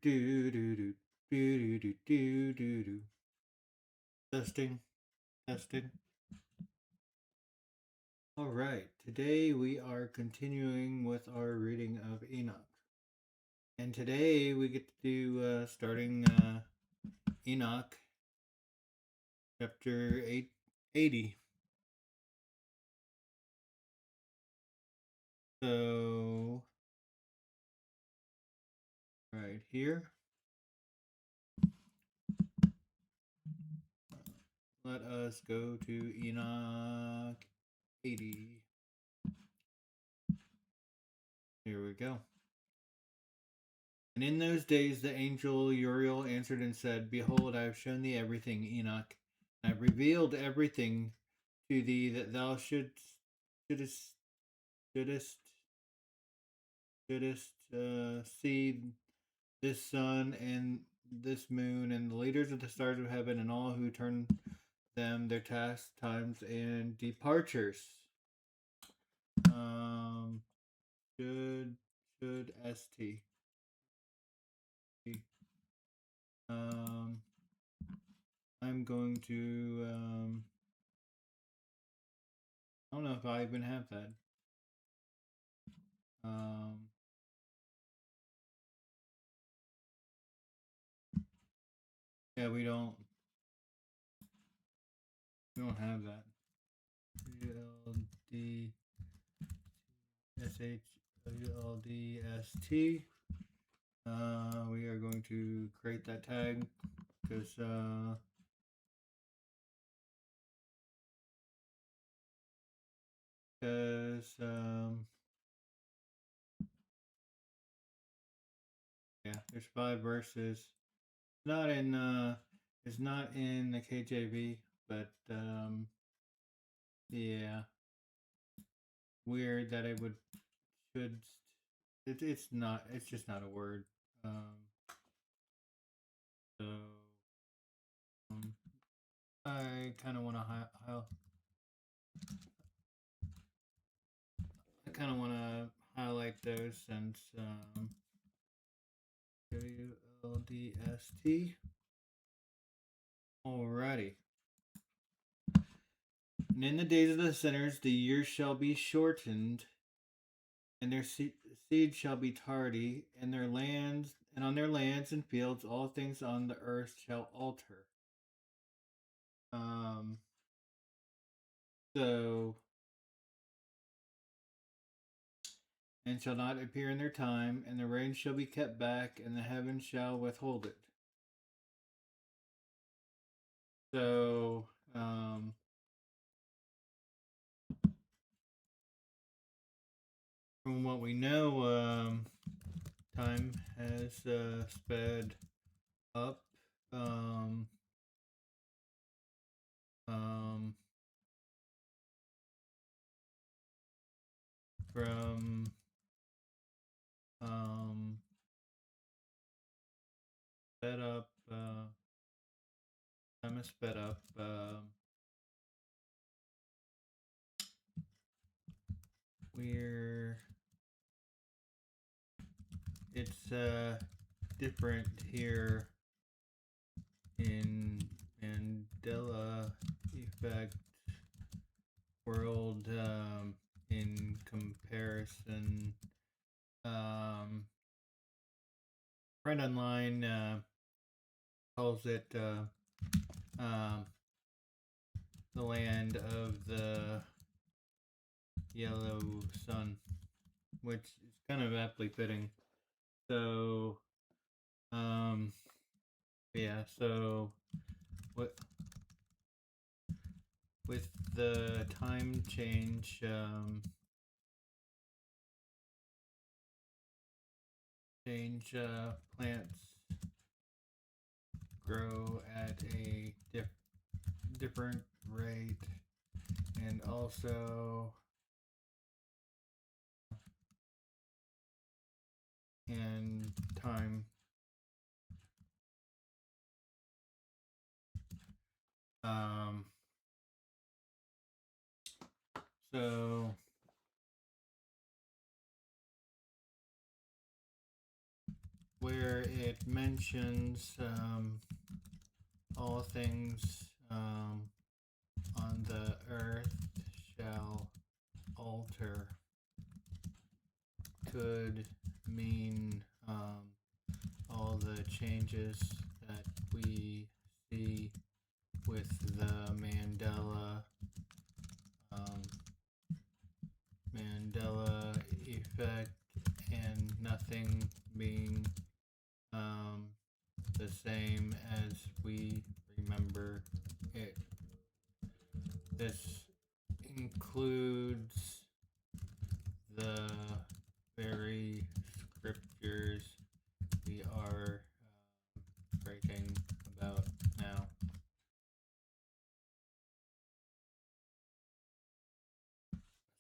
do do do do do do do do. Testing, testing. All right, today we are continuing with our reading of Enoch, and today we get to do starting Enoch, chapter 80. So, right here, let us go to Enoch 80. Here we go. And in those days the angel Uriel answered and said, Behold, I have shown thee everything, Enoch. I have revealed everything to thee that thou shouldest shouldest see this sun and this moon and the leaders of the stars of heaven and all who turn them their tasks, times, and departures. Should st. I'm going to I don't know if I even have that. Yeah, we don't have that. WLDSHWLDST. We are going to create that tag because yeah, there's 5 verses. It's not in the KJV, but yeah, weird that it should. It's not. It's just not a word. So I kind of want to highlight those since WLDST. Alrighty. And in the days of the sinners, the years shall be shortened, and their seed shall be tardy, and their lands and on their lands and fields all things on the earth shall alter. So and shall not appear in their time, and the rain shall be kept back, and the heavens shall withhold it. So from what we know, time has sped up. From sped up. Time is sped up. It's different here in Mandela Effect world in comparison. Friend online calls it the land of the yellow sun, which is kind of aptly fitting. So, yeah. So, with the time change, plants grow at a different rate, and also and time. So where it mentions all things on the earth shall alter could mean all the changes that we see with the Mandela Effect and nothing being the same as we remember it. This includes the very scriptures we are writing about now.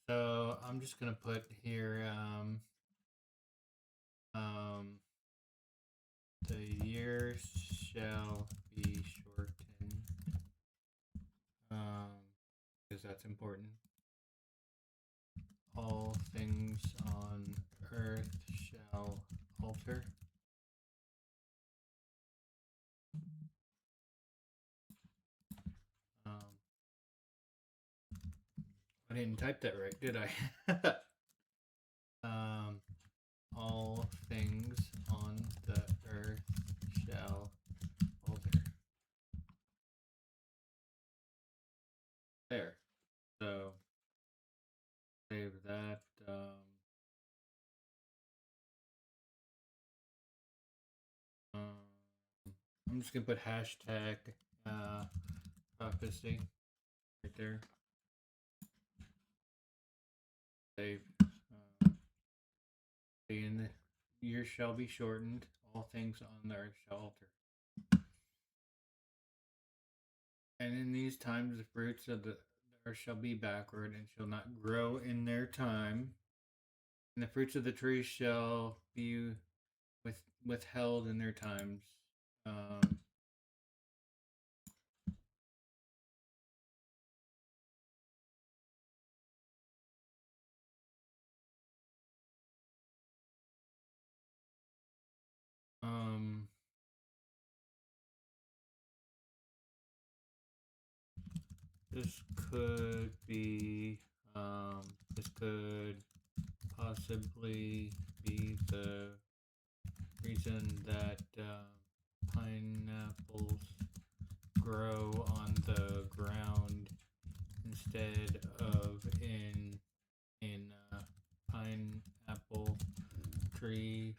So I'm just gonna put here the years shall be shortened because that's important. All things on earth shall alter. I didn't type that right, did I? All things on the earth shall alter. There. So save that. I'm just gonna put hashtag prophecy right there. Save. And the years shall be shortened. All things on the earth shall alter. And in these times the fruits of the earth shall be backward and shall not grow in their time. And the fruits of the trees shall be withheld in their times. This could be, this could possibly be the reason that pineapples grow on the ground instead of in pineapple tree,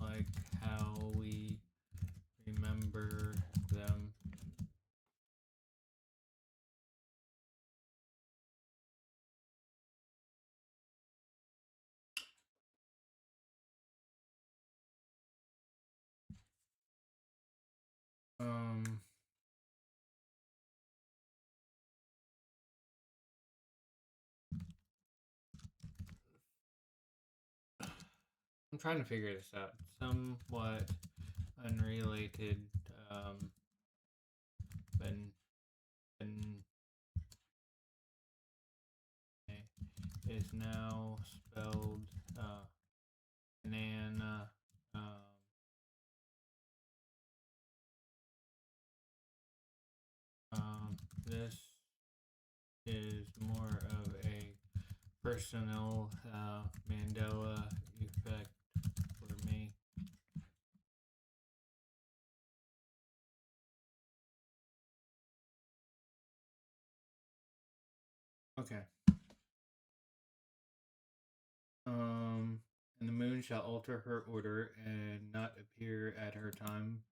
like how we remember them. I'm trying to figure this out. Somewhat unrelated, ben is now spelled banana. This is more of a personal Mandela effect for me. Okay. And the moon shall alter her order and not appear at her time.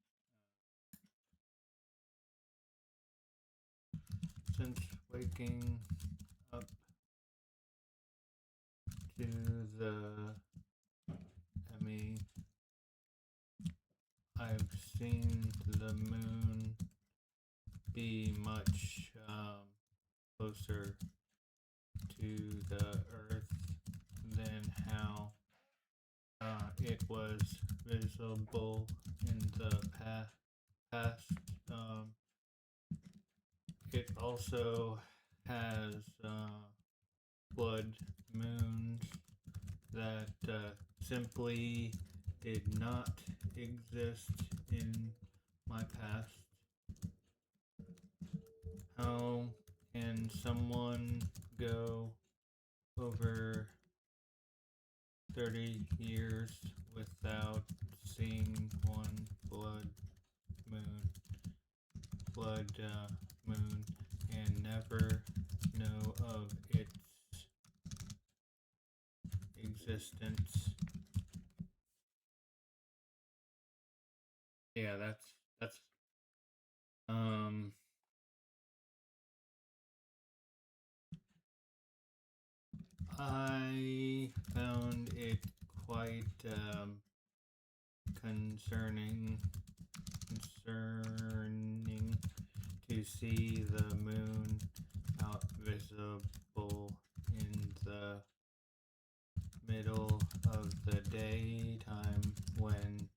Since waking up to the Emmy, I've seen the moon be much closer to the earth than how it was visible in the past. It also has blood moons that simply did not exist in my past. How can someone go over 30 years without seeing one moon, blood moon, and never know of its existence? Yeah, that's um I found it quite concerning concerning to see the moon out visible in the middle of the daytime when,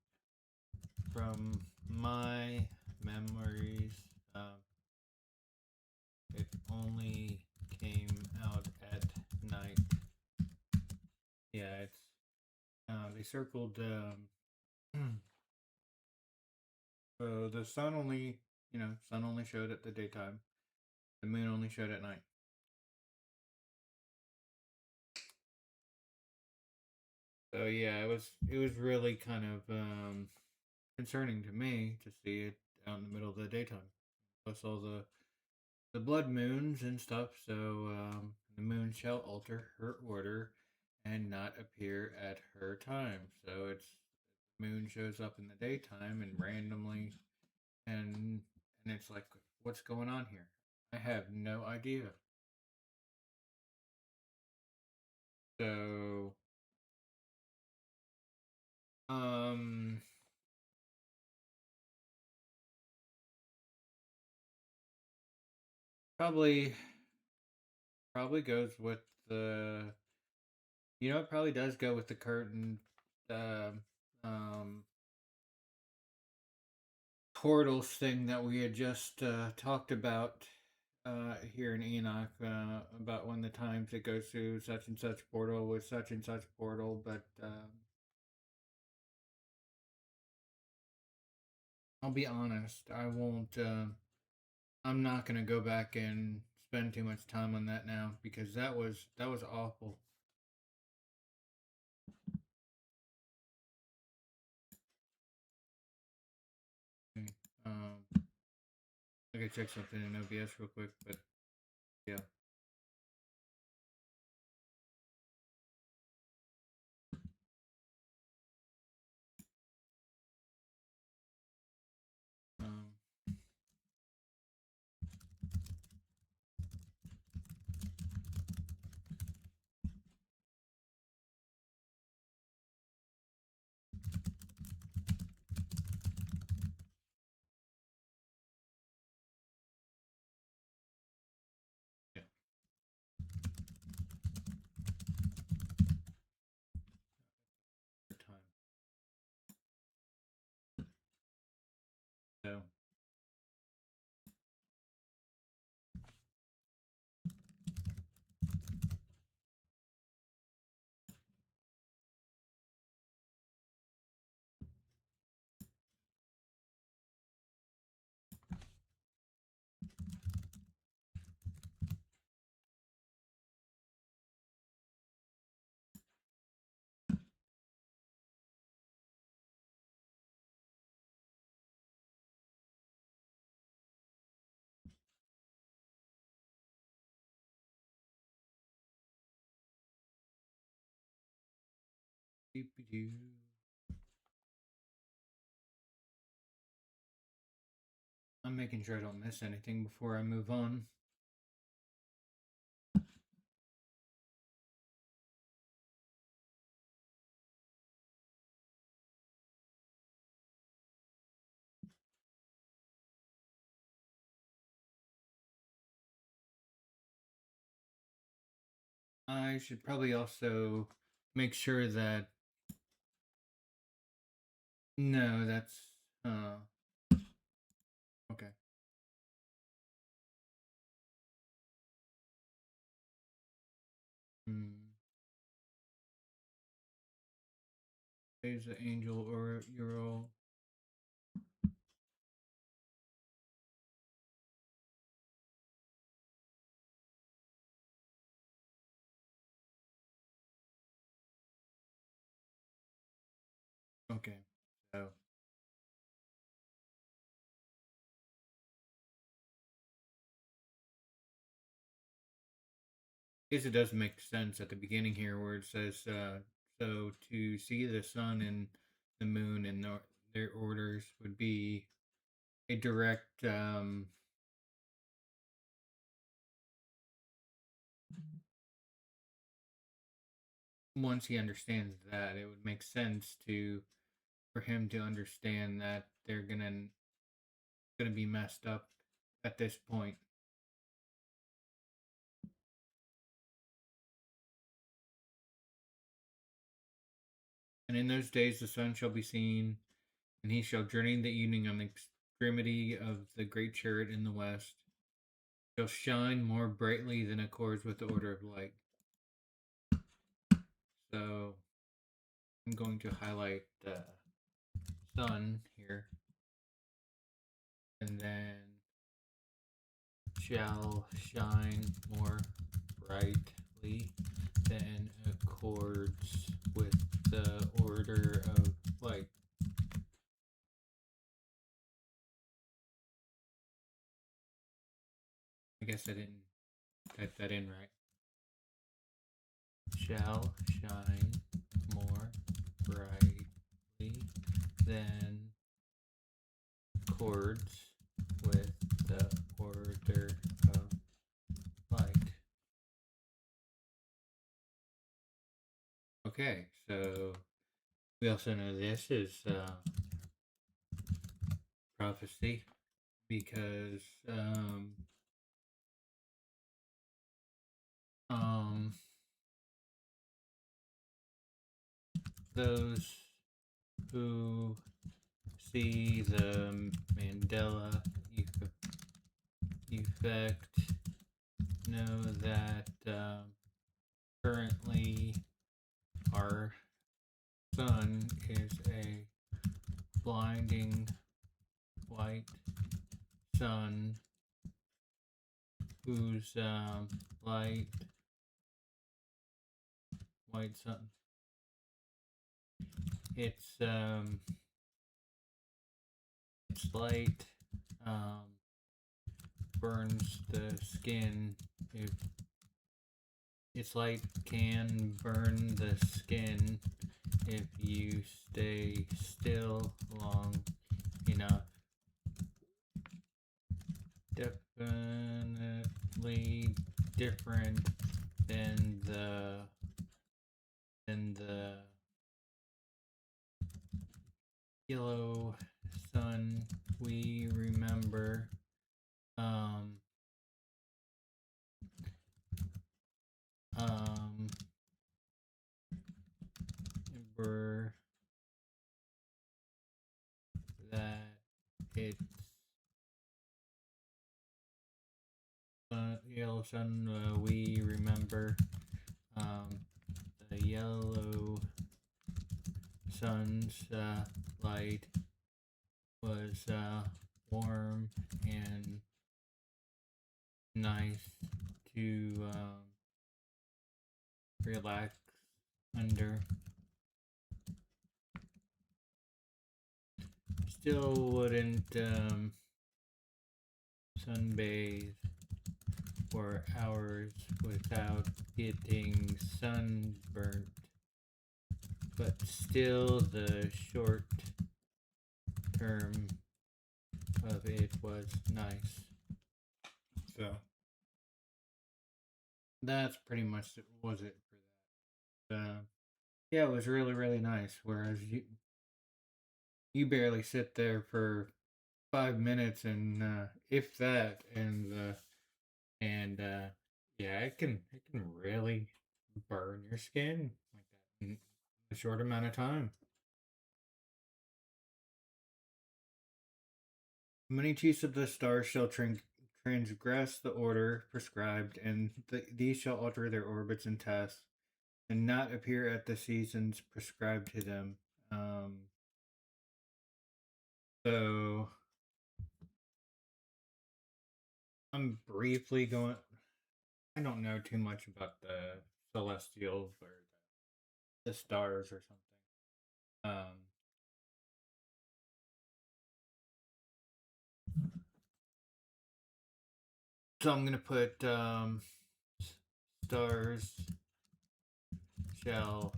from my memories, it only came out at night. Yeah, it's they circled. So the sun only, sun only showed at the daytime. The moon only showed at night. So yeah, it was really kind of concerning to me to see it out in the middle of the daytime. Plus all the blood moons and stuff. So the moon shall alter her order and not appear at her time. So it's moon shows up in the daytime and randomly, and it's like, what's going on here? I have no idea. So um probably probably goes with the, it probably does go with the curtain um um portals thing that we had just talked about here in Enoch, about when the times it goes through such and such portal with such and such portal. But I'll be honest, I won't. I'm not gonna go back and spend too much time on that now because that was awful. Okay. I gotta check something in OBS real quick, but yeah. Um, yeah. Time. So I'm making sure I don't miss anything before I move on. I should probably also make sure that, no, that's okay. Hmm. Praise the angel or Uriel. Okay, so I guess it does make sense at the beginning here where it says, so to see the sun and the moon and their orders would be a direct, once he understands that, it would make sense for him to understand that they're gonna be messed up at this point. And in those days the sun shall be seen, and he shall journey in the evening on the extremity of the great chariot in the west. Shall shine more brightly than accords with the order of light. So I'm going to highlight the sun here, and then shall shine more brightly than accords with the order of light. I guess I didn't type that in right. Shall shine more brightly than accords with the order of light. Okay, so we also know this is prophecy because um, those who see the Mandela effect know that currently our sun is a blinding white sun whose light white sun its light burns the skin. If its light can burn the skin if you stay still long enough. Definitely different than the yellow sun we remember. Remember that it's yellow sun we remember. The yellow sun's light was warm and nice to relax under. Still wouldn't sunbathe for hours without getting sunburnt, but still the short term of it was nice. So that's pretty much was it for that. Yeah, it was really nice. Whereas you barely sit there for 5 minutes and if that, and yeah, it can really burn your skin like that in a short amount of time. Many chiefs of the stars shall transgress the order prescribed, and these shall alter their orbits and tasks, and not appear at the seasons prescribed to them. So I'm briefly going. I don't know too much about the celestials or the stars or something. So I'm gonna put stars shall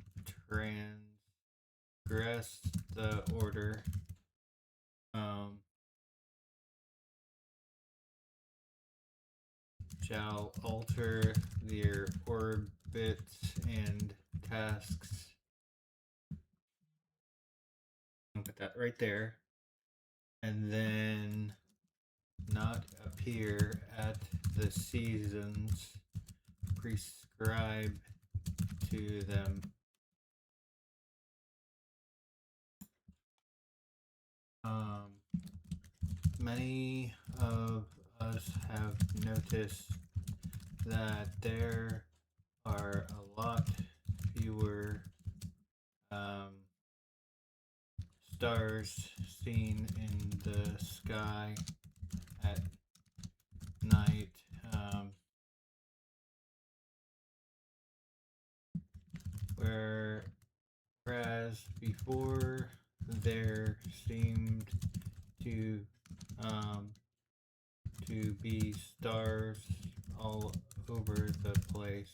transgress the order. Shall alter their orbits and tasks. I'll put that right there. And then not appear at the seasons prescribed to them. Many of us have noticed that there are a lot fewer stars seen in the sky at night. Whereas before there seemed to um, to be stars all over the place.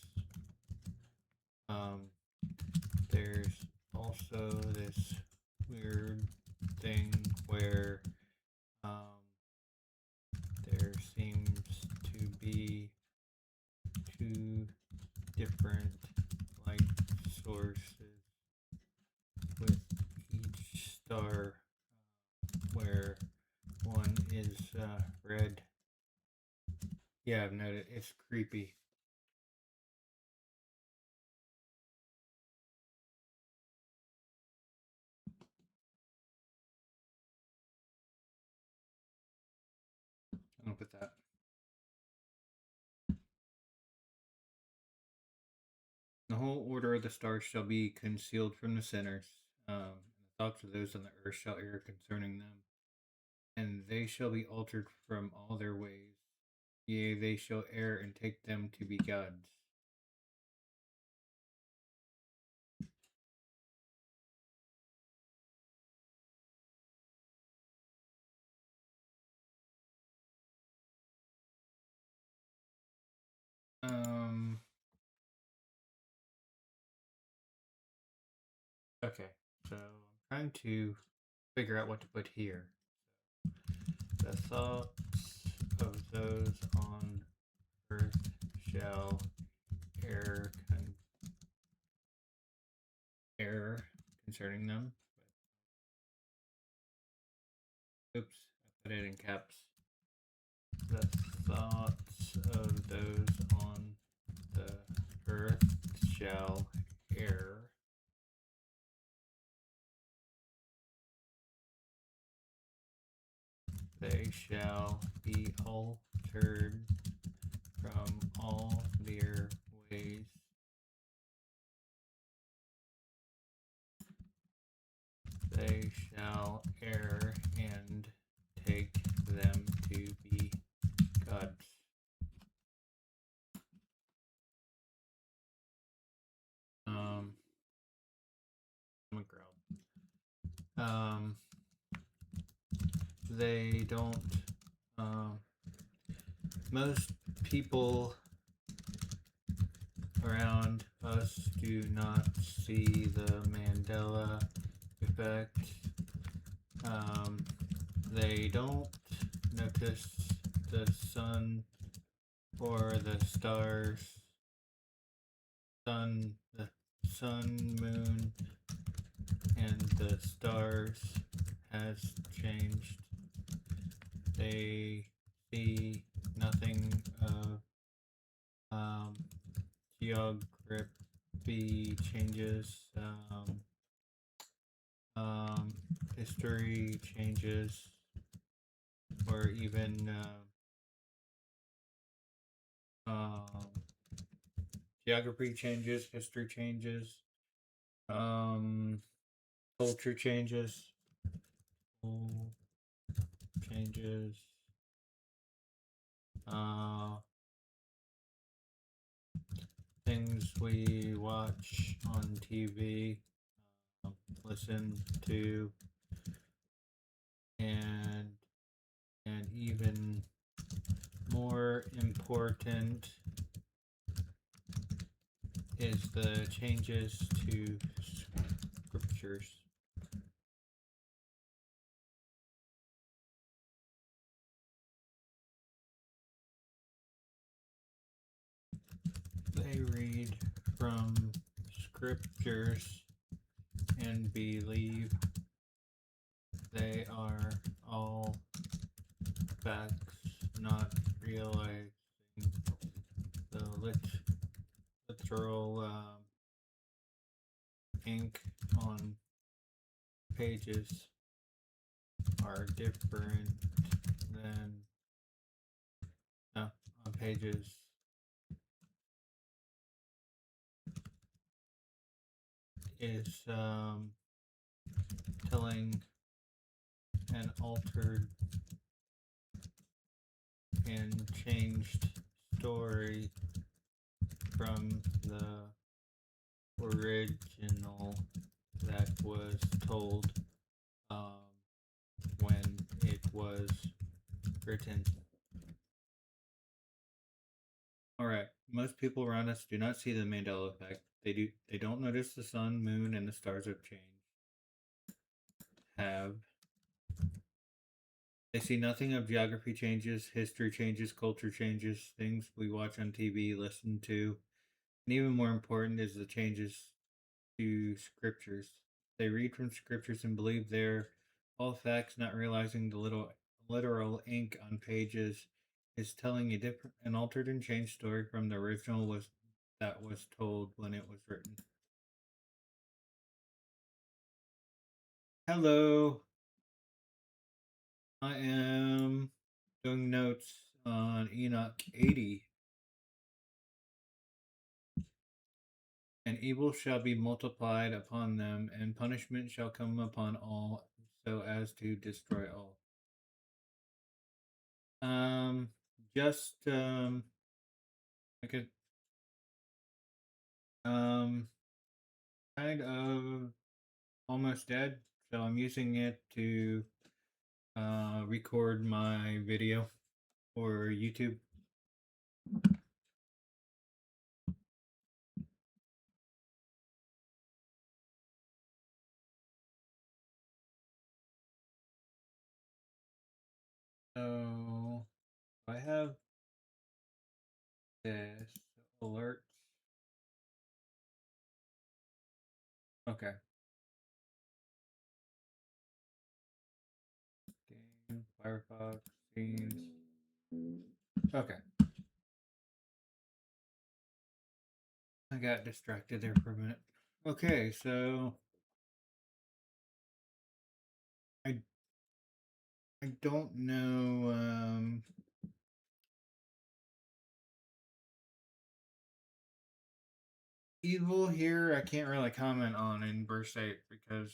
Um, there's also this weird thing where there seems to be two different light sources with each star, where one is red. Yeah, I've noticed it's creepy. I'll put that. The whole order of the stars shall be concealed from the sinners. The thoughts of those on the earth shall err concerning them, and they shall be altered from all their ways. Yea, they shall err and take them to be gods. Okay, so I'm trying to figure out what to put here. The thoughts of those on earth shall err concerning them. Oops, I put it in caps. The thoughts of those on the earth shall err. They shall be altered from all their ways. They shall err and take them to be gods. I'm a growl. They don't. Most people around us do not see the Mandela Effect. They don't notice the sun or the stars, the sun, moon, and the stars has changed. They see nothing of geography changes, history changes, or even geography changes, history changes. culture changes. Changes. Things we watch on TV, listen to, and even more important is the changes to scriptures. They read from scriptures and believe they are all facts, not realizing the literal ink on pages are different than on pages is telling an altered and changed story from the original that was told when it was written. All right. Most people around us do not see the Mandela effect. They don't notice the sun, moon, and the stars have changed. Have they see nothing of geography changes, history changes, culture changes, things we watch on TV, listen to, and even more important is the changes to scriptures. They read from scriptures and believe they're all facts, not realizing the little literal ink on pages is telling a different, an altered and changed story from the original was that was told when it was written. Hello, I am doing notes on Enoch 80. And evil shall be multiplied upon them, and punishment shall come upon all, so as to destroy all. Um, just like a um, kind of almost dead, so I'm using it to record my video for YouTube. So I have this alerts. Okay. Game, Firefox, scenes. Okay. I got distracted there for a minute. Okay, so I I don't know evil here I can't really comment on in verse 8 because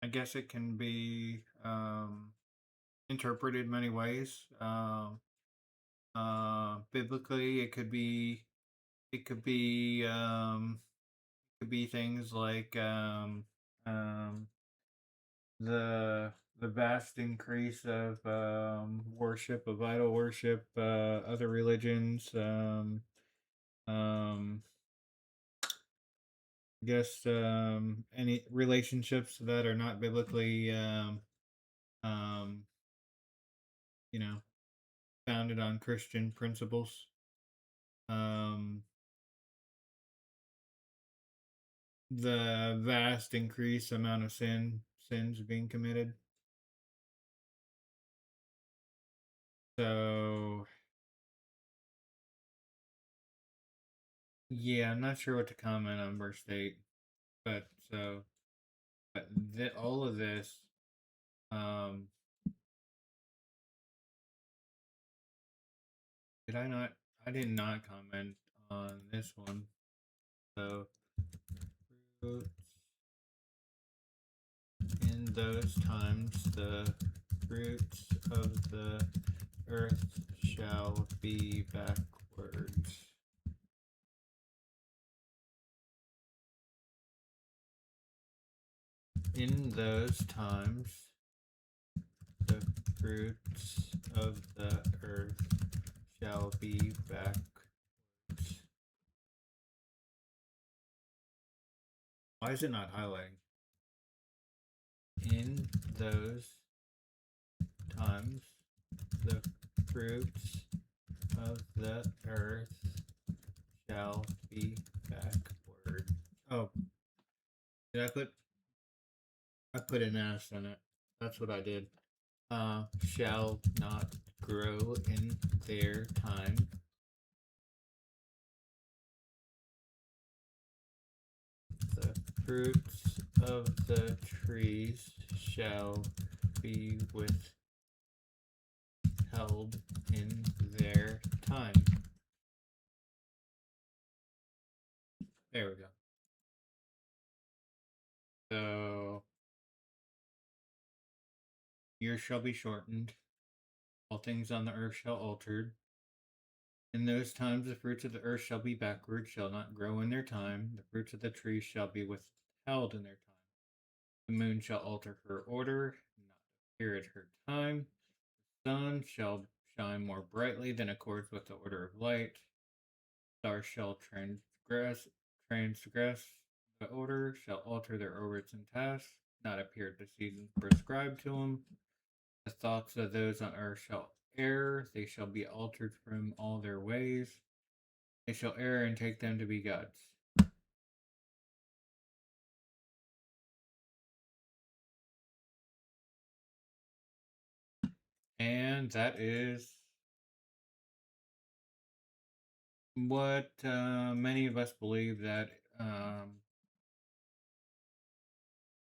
I guess it can be interpreted many ways. Biblically it could be things like the vast increase of worship of idol worship, other religions, um, I guess any relationships that are not biblically um, you know, founded on Christian principles. Um, the vast increase amount of sins being committed. So yeah, I'm not sure what to comment on verse 8, but all of this, um, did I not? I did not comment on this one. So, roots In those times the fruits of the earth shall be backwards. In those times the fruits of the earth shall be backwards. Why is it not highlighting? In those times the fruits of the earth shall be backward. Oh, did I put an S in it. That's what I did. Shall not grow in their time. The fruits of the trees shall be withheld in their time. There we go. So, years shall be shortened, all things on the earth shall altered. In those times the fruits of the earth shall be backward, shall not grow in their time. The fruits of the trees shall be withheld in their time. The moon shall alter her order, not appear at her time. The sun shall shine more brightly than accords with the order of light. Stars shall transgress the order, shall alter their orbits and tasks, not appear at the seasons prescribed to them. The thoughts of those on earth shall err, they shall be altered from all their ways. They shall err and take them to be gods. And that is what many of us believe that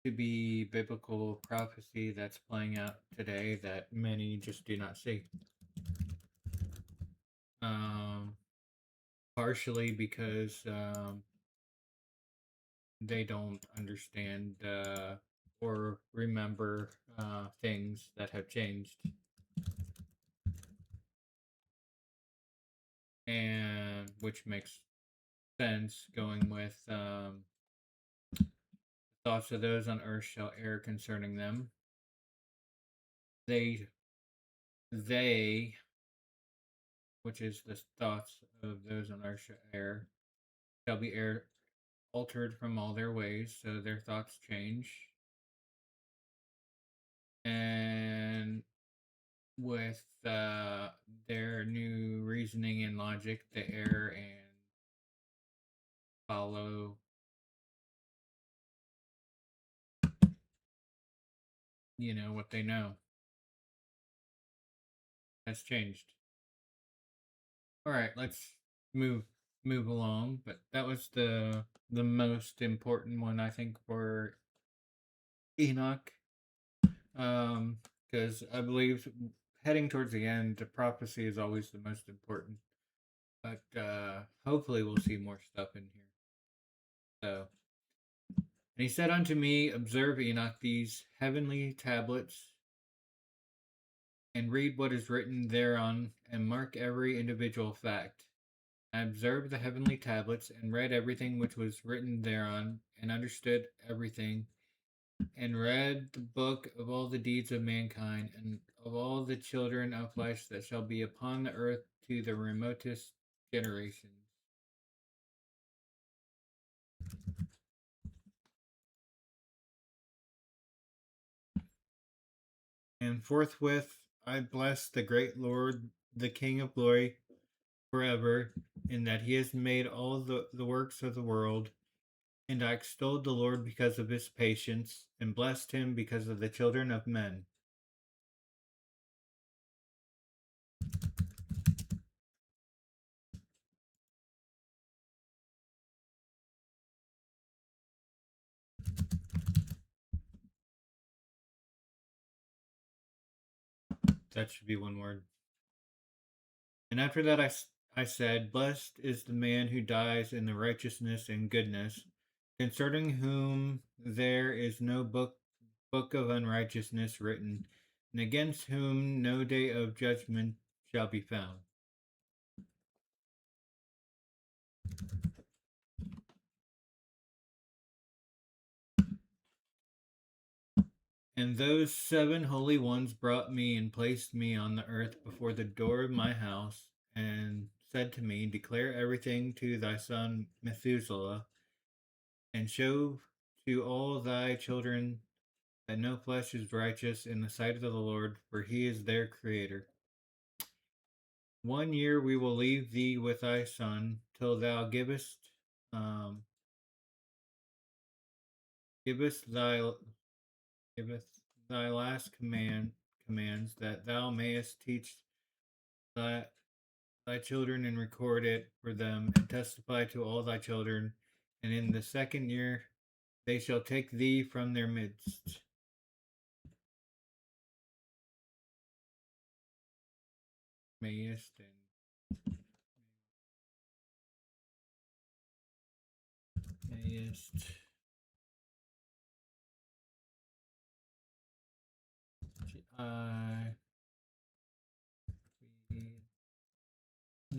to be biblical prophecy that's playing out today that many just do not see. Partially because they don't understand or remember things that have changed. And which makes sense going with thoughts of those on earth shall err concerning them. They, which is the thoughts of those on earth shall err, shall be altered from all their ways, so their thoughts change. And with their new reasoning and logic, they err and follow what they know has changed. All right, let's move along. But that was the most important one, I think, for Enoch, because I believe heading towards the end, the prophecy is always the most important. But hopefully, we'll see more stuff in here. So, and he said unto me, observe, Enoch, these heavenly tablets, and read what is written thereon, and mark every individual fact. I observed the heavenly tablets, and read everything which was written thereon, and understood everything, and read the book of all the deeds of mankind, and of all the children of flesh that shall be upon the earth to the remotest generations. And forthwith I bless the great Lord, the King of glory, forever, in that he has made all the works of the world. And I extolled the Lord because of his patience, and blessed him because of the children of men. That should be one word. And after that I said, blessed is the man who dies in the righteousness and goodness, concerning whom there is no book book of unrighteousness written, and against whom no day of judgment shall be found. And those 7 holy ones brought me and placed me on the earth before the door of my house, and said to me, declare everything to thy son Methuselah, and show to all thy children that no flesh is righteous in the sight of the Lord, for he is their creator. 1 year we will leave thee with thy son, till thou um, givest thy giveth thy last commands, that thou mayest teach thy children and record it for them, and testify to all thy children. And in the 2nd year they shall take thee from their midst. Mayest and mayest. Uh,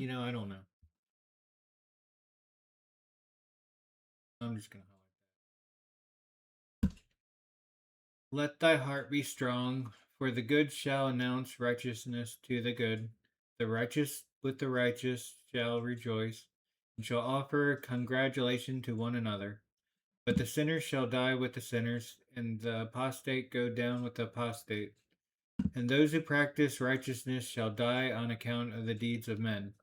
I don't know. I'm just gonna highlight. Let thy heart be strong, for the good shall announce righteousness to the good. The righteous with the righteous shall rejoice, and shall offer congratulation to one another. But the sinners shall die with the sinners, and the apostate go down with the apostate. And those who practice righteousness shall die on account of the deeds of men,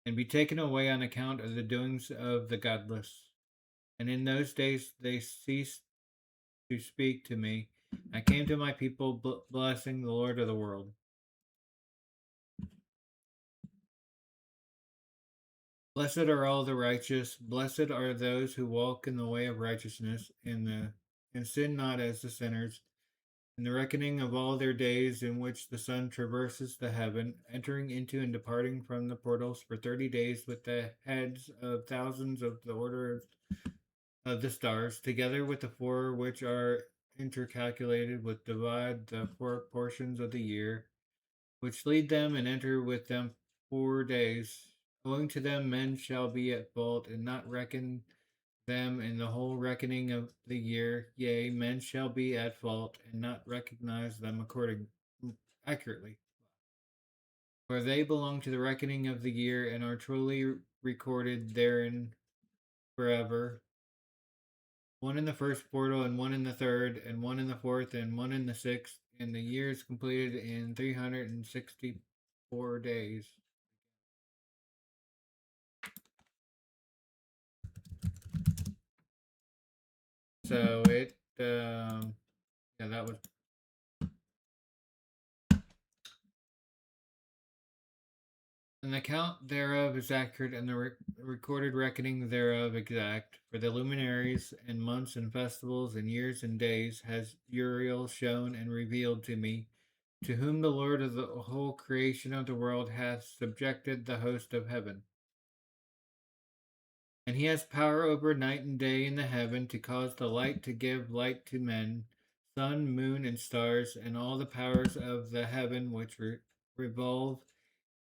and be taken away on account of the doings of the godless. And in those days they ceased to speak to me. I came to my people, blessing the Lord of the world. Blessed are all the righteous. Blessed are those who walk in the way of righteousness, and sin not as the sinners. In the reckoning of all their days in which the sun traverses the heaven, entering into and departing from the portals for 30 days with the heads of thousands of the order of the stars, together with the 4 which are intercalculated, which divide the 4 portions of the year, which lead them and enter with them 4 days. Owing to them, men shall be at fault, and not reckon them in the whole reckoning of the year. Yea, men shall be at fault, and not recognize them according accurately. For they belong to the reckoning of the year, and are truly recorded therein forever. One in the first portal, and one in the third, and one in the fourth, and one in the sixth, and the year is completed in 364 days. So that was. An account thereof is accurate, and the recorded reckoning thereof exact. For the luminaries, and months, and festivals, and years, and days has Uriel shown and revealed to me, to whom the Lord of the whole creation of the world hath subjected the host of heaven. And he has power over night and day in the heaven, to cause the light to give light to men, sun, moon, and stars, and all the powers of the heaven which revolve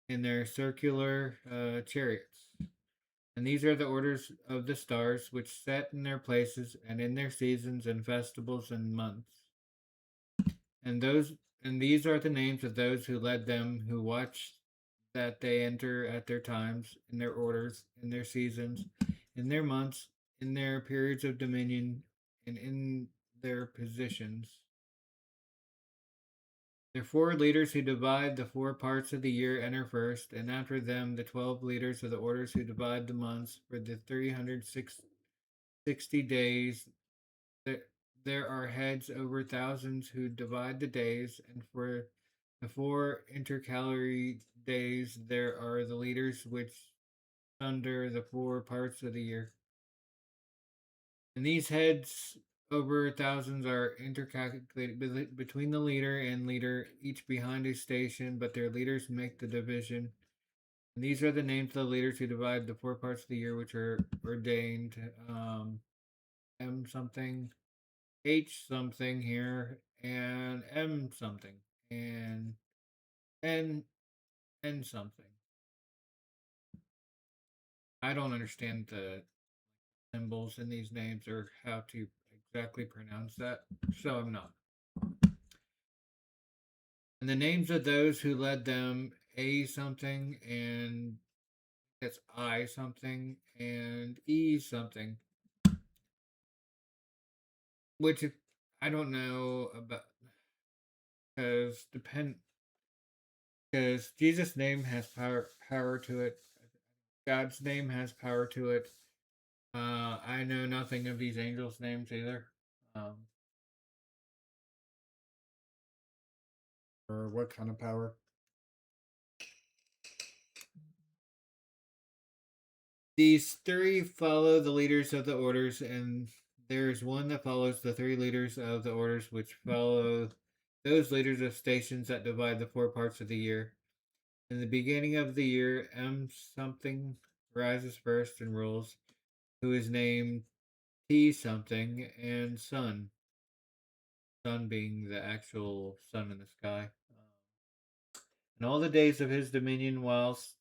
in their circular chariots. And these are the orders of the stars, which set in their places and in their seasons and festivals and months. And these are the names of those who led them, who watch that they enter at their times, in their orders, in their seasons, in their months, in their periods of dominion, and in their positions. The 4 leaders who divide the 4 parts of the year enter first, and after them the 12 leaders of the orders who divide the months for the 360 days. There are heads over thousands who divide the days, and for the 4 intercalary days there are the leaders which sunder the 4 parts of the year. And these heads over thousands are intercalculated between the leader and leader, each behind a station, but their leaders make the division. And these are the names of the leaders who divide the 4 parts of the year, which are ordained. M something. H something here and M something and N something. I don't understand the symbols in these names or how to exactly pronounce that, so I'm not. And the names of those who led them, A something and it's I something and E something, which I don't know about because Jesus' name has power to it. God's name has power to it. I know nothing of these angels' names either. Um, or what kind of power. These three follow the leaders of the orders, and there is one that follows the three leaders of the orders, which follow those leaders of stations that divide the 4 parts of the year. In the beginning of the year, M something rises first and rules, who is named T something, and Sun. Sun being the actual sun in the sky. And all the days of his dominion, whilst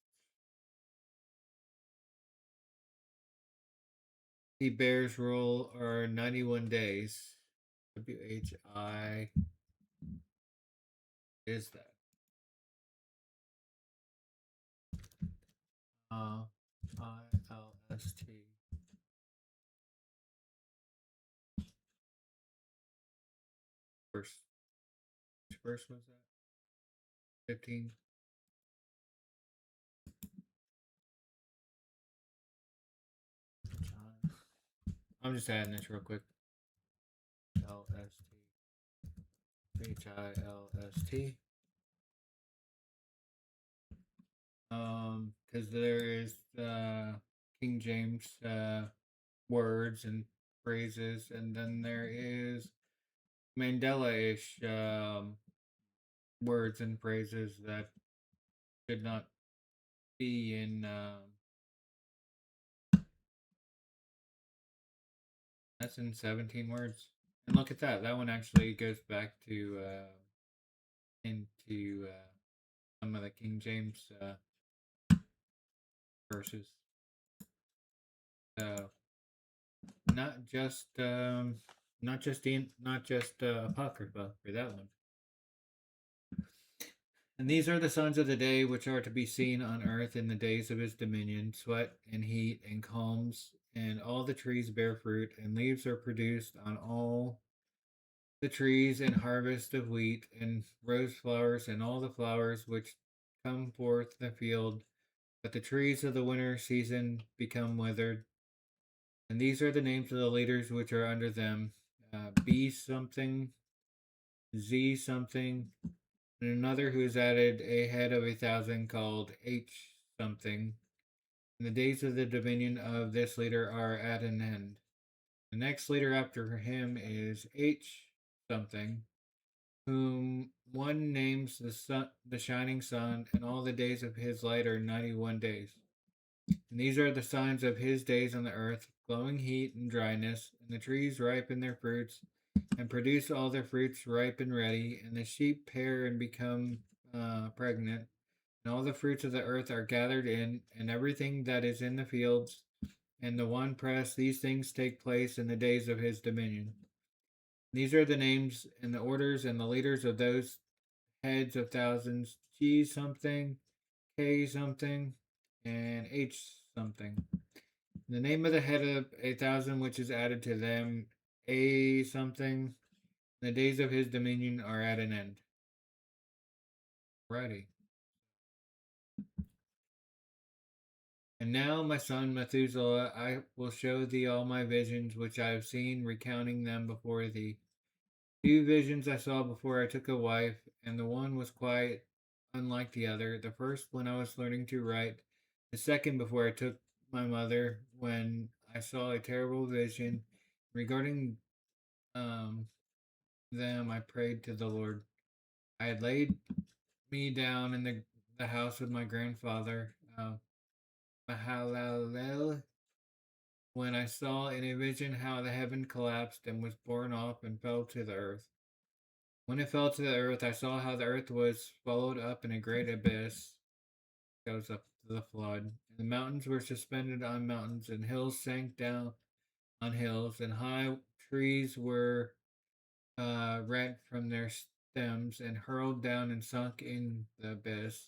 he bears rule, are 91 days. WHI is that? ILST. First, which verse was that? 15. I'm just adding this real quick. LST. HILST. Because there is King James words and phrases, and then there is Mandela-ish words and phrases that should not be in. That's in 17 words, and look at that. That one actually goes back to into some of the King James verses. So not just apocrypha for that one. And these are the signs of the day which are to be seen on earth in the days of his dominion: sweat and heat and calms, and all the trees bear fruit, and leaves are produced on all the trees, and harvest of wheat and rose flowers, and all the flowers which come forth in the field. But the trees of the winter season become withered. And these are the names of the leaders which are under them: B something, Z something, and another who is added a head of 1,000 called H something. And the days of the dominion of this leader are at an end. The next leader after him is H something, whom one names the shining sun, and all the days of his light are 91 days. And these are the signs of his days on the earth: glowing heat and dryness, and the trees ripen their fruits, and produce all their fruits ripe and ready, and the sheep pair and become pregnant, and all the fruits of the earth are gathered in, and everything that is in the fields, and the one press. These things take place in the days of his dominion. These are the names and the orders and the leaders of those heads of thousands: G something, K something, and H something. The name of the head of 1,000 which is added to them, A something. The days of his dominion are at an end. Righty. And now, my son Methuselah, I will show thee all my visions which I have seen, recounting them before thee. 2 visions I saw before I took a wife, and the one was quite unlike the other. The first when I was learning to write, the second before I took my mother, when I saw a terrible vision. Regarding um, them, I prayed to the Lord. I had laid me down in the house with my grandfather, Mahalalel, when I saw in a vision how the heaven collapsed and was borne off and fell to the earth. When it fell to the earth, I saw how the earth was swallowed up in a great abyss. Goes up to the flood. And the mountains were suspended on mountains, and hills sank down on hills, and high trees were rent from their stems and hurled down and sunk in the abyss.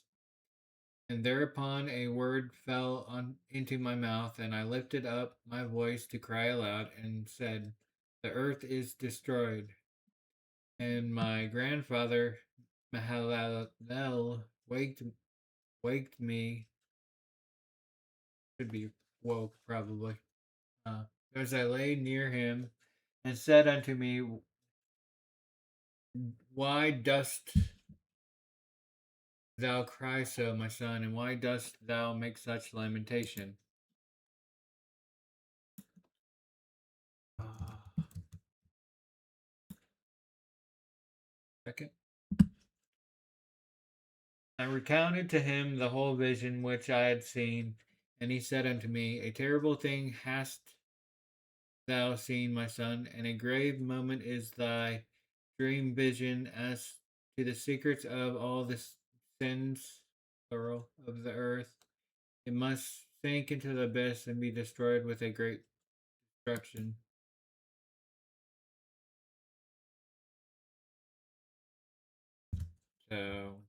And thereupon a word fell into my mouth, and I lifted up my voice to cry aloud and said, "The earth is destroyed." And my grandfather Mahalalel waked me. Should be woke probably. As I lay near him, and said unto me, "Why dost thou cry so, my son, and why dost thou make such lamentation?" Uh, Second. I recounted to him the whole vision which I had seen, and he said unto me, "A terrible thing hast thou seen, my son, and a grave moment is thy dream vision as to the secrets of all the sins, plural, of the earth. It must sink into the abyss and be destroyed with a great destruction." So,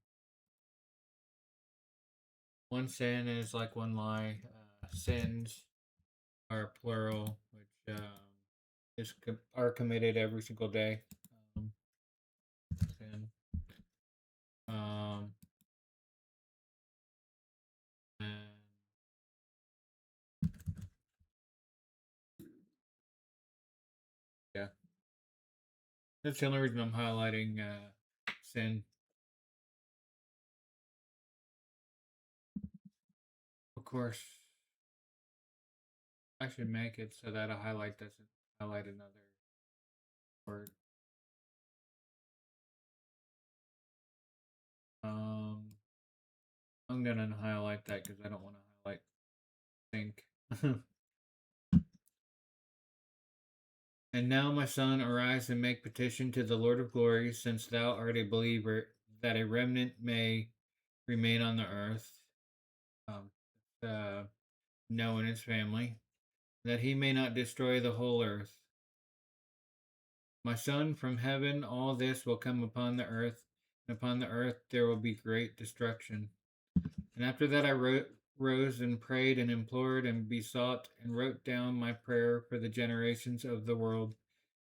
one sin is like one lie. Sins are plural, which are committed every single day. Um, sin. Um, and yeah, that's the only reason I'm highlighting sin. Of course, I should make it so that a highlight doesn't highlight another word. Um, I'm gonna highlight that because I don't want to highlight think. And now, my son, arise and make petition to the Lord of glory, since thou art a believer, that a remnant may remain on the earth. Um, uh, Noah and his family, that he may not destroy the whole earth. My son, from heaven all this will come upon the earth, and upon the earth there will be great destruction. And after that I rose and prayed and implored and besought and wrote down my prayer for the generations of the world.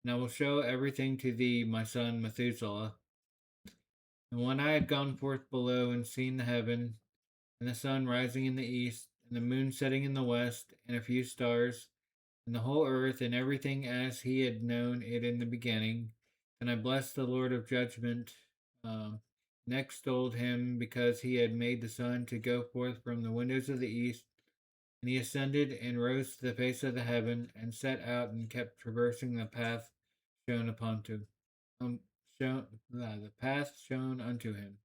And I will show everything to thee, my son Methuselah. And when I had gone forth below and seen the heaven, and the sun rising in the east, and the moon setting in the west, and a few stars, and the whole earth, and everything as he had known it in the beginning, then I blessed the Lord of judgment. Next told him because he had made the sun to go forth from the windows of the east, and he ascended and rose to the face of the heaven, and set out and kept traversing the path shown upon to shown the path shown unto him.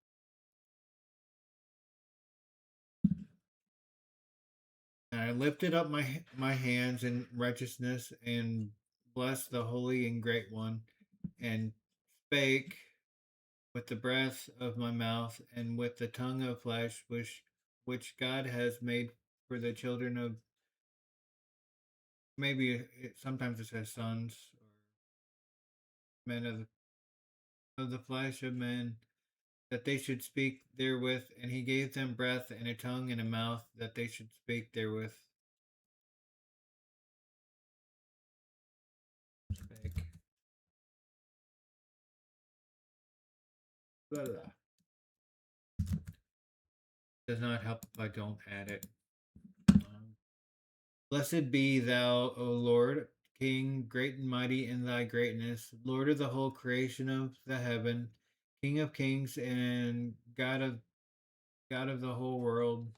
And I lifted up my hands in righteousness and blessed the holy and great one, and spake with the breath of my mouth and with the tongue of flesh which God has made for the children of, maybe sometimes it says sons or men of the flesh of men, that they should speak therewith, and he gave them breath and a tongue and a mouth that they should speak therewith. Spake. Blah, blah. Does not help if I don't add it. Blessed be thou, O Lord, King, great and mighty in thy greatness, Lord of the whole creation of the heaven, King of kings and God of the whole world.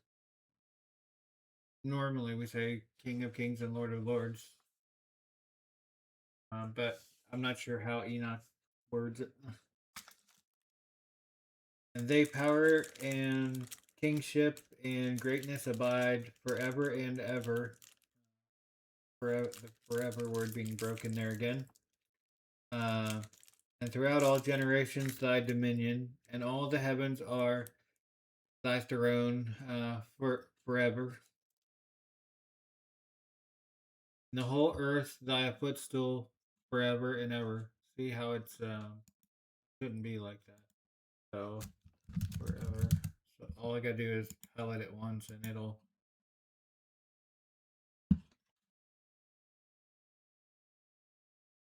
Normally we say King of kings and Lord of lords, but I'm not sure how Enoch words it. And they power and kingship and greatness abide forever and ever. the forever word being broken there again. And throughout all generations thy dominion, and all the heavens are thy throne forever. And the whole earth thy footstool forever and ever. See how it's shouldn't be like that. So forever. So all I gotta do is highlight it once and it'll.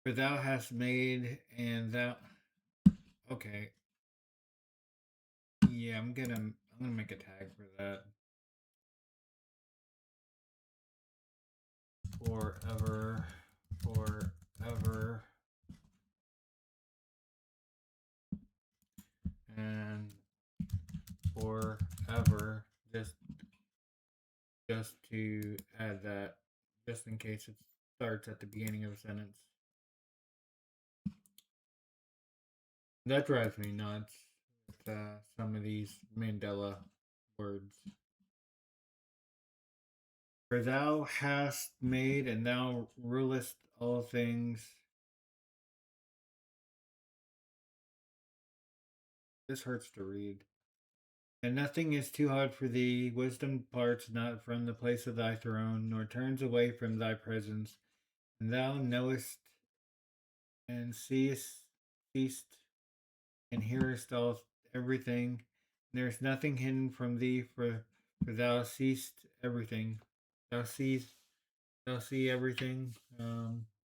For thou hast made and thou. Okay. Yeah, I'm gonna make a tag for that. Forever, forever, and forever. Just to add that, just in case it starts at the beginning of a sentence. That drives me nuts with some of these Mandela words. For thou hast made and thou rulest all things. This hurts to read. And nothing is too hard for thee. Wisdom departs not from the place of thy throne, nor turns away from thy presence. And thou knowest and seest and hearest all everything. There is nothing hidden from thee, for thou seest everything. Thou see everything.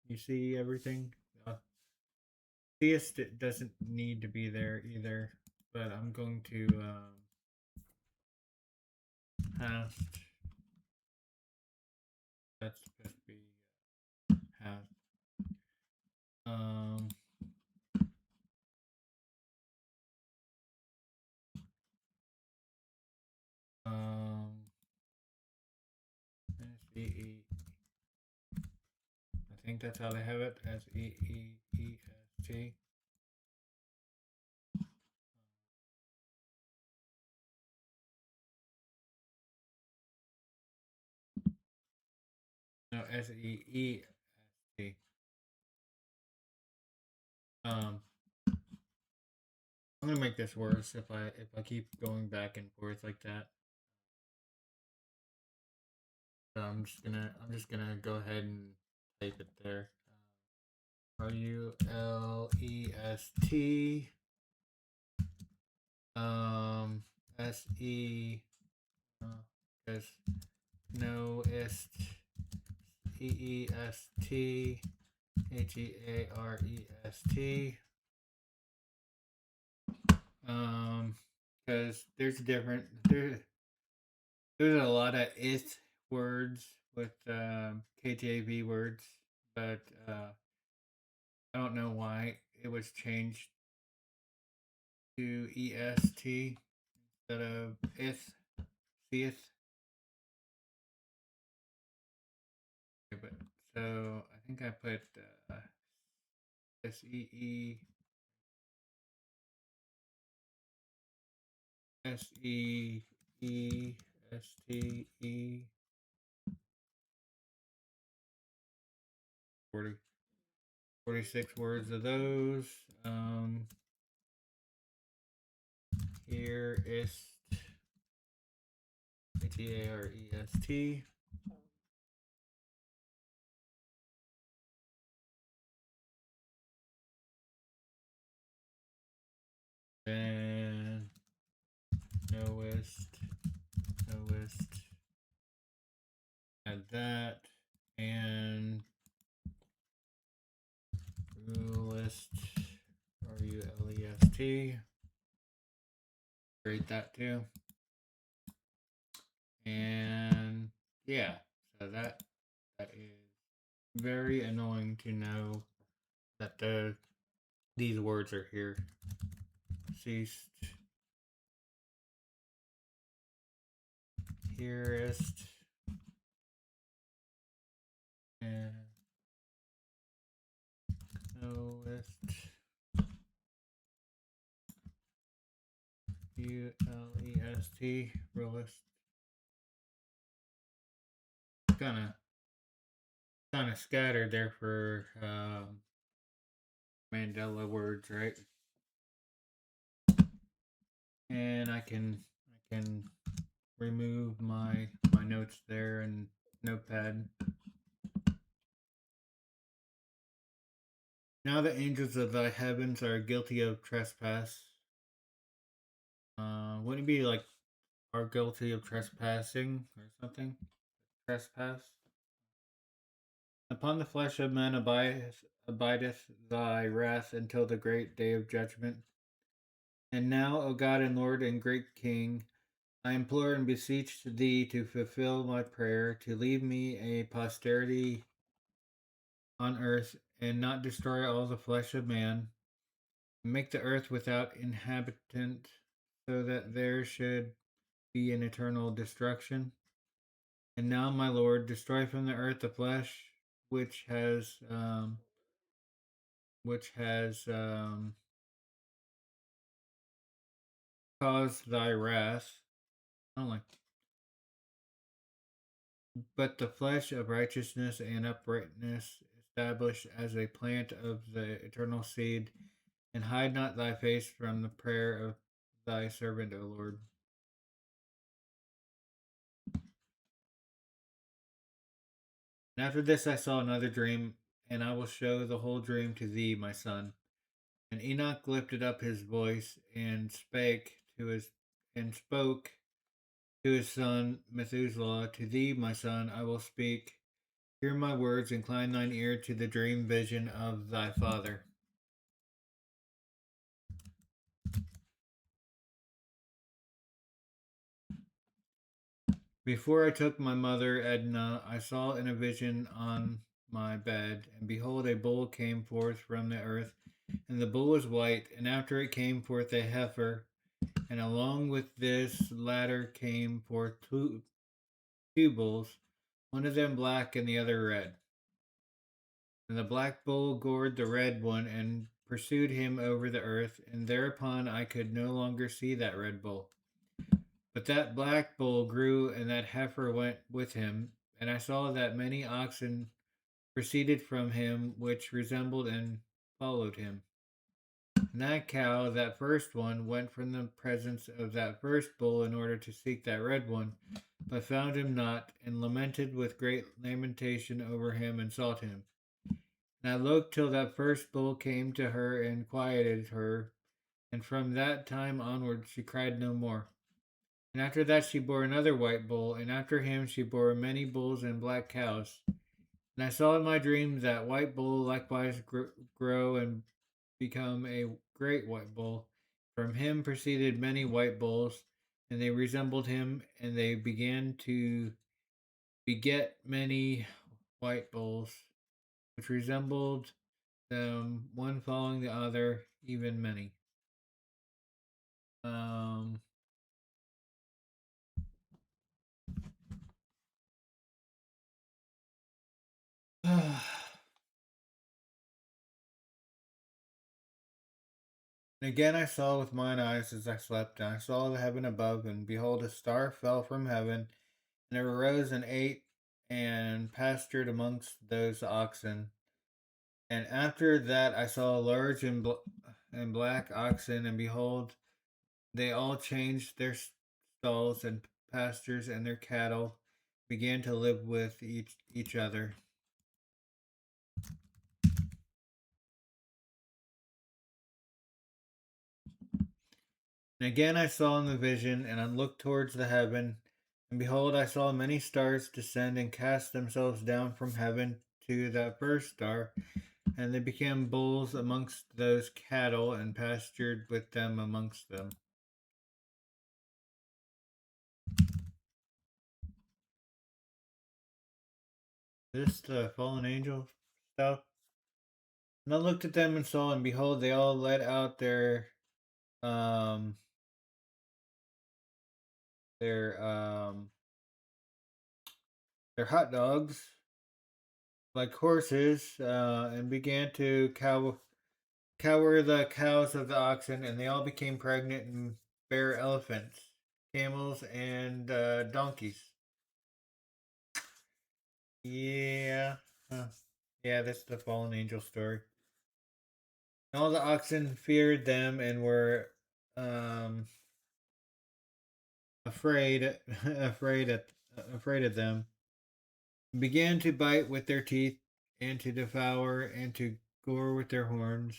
You see everything. Seest it doesn't need to be there either, but I'm going to hast. That's supposed to be hast. Um. Um. S-E-E. I think that's how they have it. S-E-E-E-S-T. No, S-E-E-S-T. I'm gonna make this worse if I keep going back and forth like that. So I'm just gonna go ahead and type it there. R-U-L-E-S-T. S-E. Because Noest. E-E-S-T. H-E-A-R-E-S-T. Because there's there's a lot of it words with KJV words, but I don't know why it was changed to EST instead of seeth. Okay, but so I think I put S-E-E S-E-E-S-T-E 46 words of those. Here is H-E-A-R-E-S-T. Then knowest, add that, and rulest, R-U-L-E-S-T. Create that too. And yeah, so that is very annoying to know that these words are here. Ceased, hearest, and knowest, U-L-E-S-T, rulest. kind of scattered there for Mandela words, right? And I can remove my notes there and notepad. Now the angels of thy heavens are guilty of trespass. Wouldn't it be like are guilty of trespassing or something? Trespass. Upon the flesh of men abideth thy wrath until the great day of judgment. And now, O God and Lord and great King, I implore and beseech thee to fulfill my prayer, to leave me a posterity on earth, and not destroy all the flesh of man, and make the earth without inhabitant, so that there should be an eternal destruction. And now, my Lord, destroy from the earth the flesh which has um, which has caused thy wrath. I don't like, but the flesh of righteousness and uprightness establish as a plant of the eternal seed, and hide not thy face from the prayer of thy servant, O Lord. And after this I saw another dream, and I will show the whole dream to thee, my son. And Enoch lifted up his voice and spoke to his son Methuselah, to thee, my son, I will speak. Hear my words, incline thine ear to the dream vision of thy father. Before I took my mother Edna, I saw in a vision on my bed, and behold, a bull came forth from the earth, and the bull was white, and after it came forth a heifer, and along with this latter came forth two bulls, one of them black and the other red. And the black bull gored the red one and pursued him over the earth, and thereupon I could no longer see that red bull. But that black bull grew, and that heifer went with him, and I saw that many oxen proceeded from him, which resembled and followed him. And that cow, that first one, went from the presence of that first bull in order to seek that red one, but found him not, and lamented with great lamentation over him, and sought him. And I looked till that first bull came to her and quieted her, and from that time onward she cried no more. And after that she bore another white bull, and after him she bore many bulls and black cows. And I saw in my dream that white bull likewise grow and become a great white bull. From him proceeded many white bulls, and they resembled him, and they began to beget many white bulls, which resembled them, one following the other, even many. Um, And again I saw with mine eyes as I slept, and I saw the heaven above, and behold, a star fell from heaven, and it arose and ate and pastured amongst those oxen. And after that I saw large and black oxen, and behold, they all changed their stalls and pastures, and their cattle began to live with each other. And again I saw in the vision, and I looked towards the heaven, and behold, I saw many stars descend and cast themselves down from heaven to that first star, and they became bulls amongst those cattle, and pastured with them amongst them. This the fallen angel stuff. And I looked at them and saw, and behold, they all let out um their um their hot dogs like horses, and began to cower the cows of the oxen, and they all became pregnant and bare elephants, camels, and donkeys. Yeah. Yeah, that's the fallen angel story. And all the oxen feared them and were um, afraid, afraid of them, and began to bite with their teeth, and to devour, and to gore with their horns.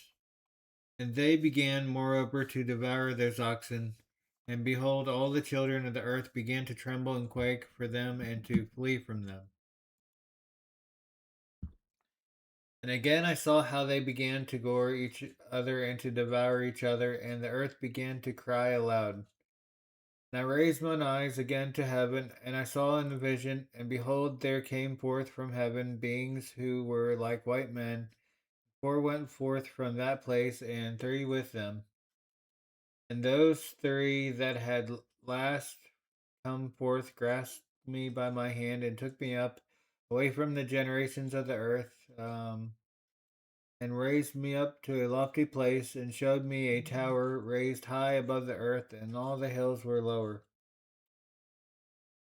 And they began, moreover, to devour those oxen. And behold, all the children of the earth began to tremble and quake for them, and to flee from them. And again I saw how they began to gore each other and to devour each other, and the earth began to cry aloud. And I raised mine eyes again to heaven, and I saw in the vision, and behold, there came forth from heaven beings who were like white men. Four went forth from that place, and three with them. And those three that had last come forth grasped me by my hand and took me up away from the generations of the earth, and raised me up to a lofty place, and showed me a tower raised high above the earth, and all the hills were lower.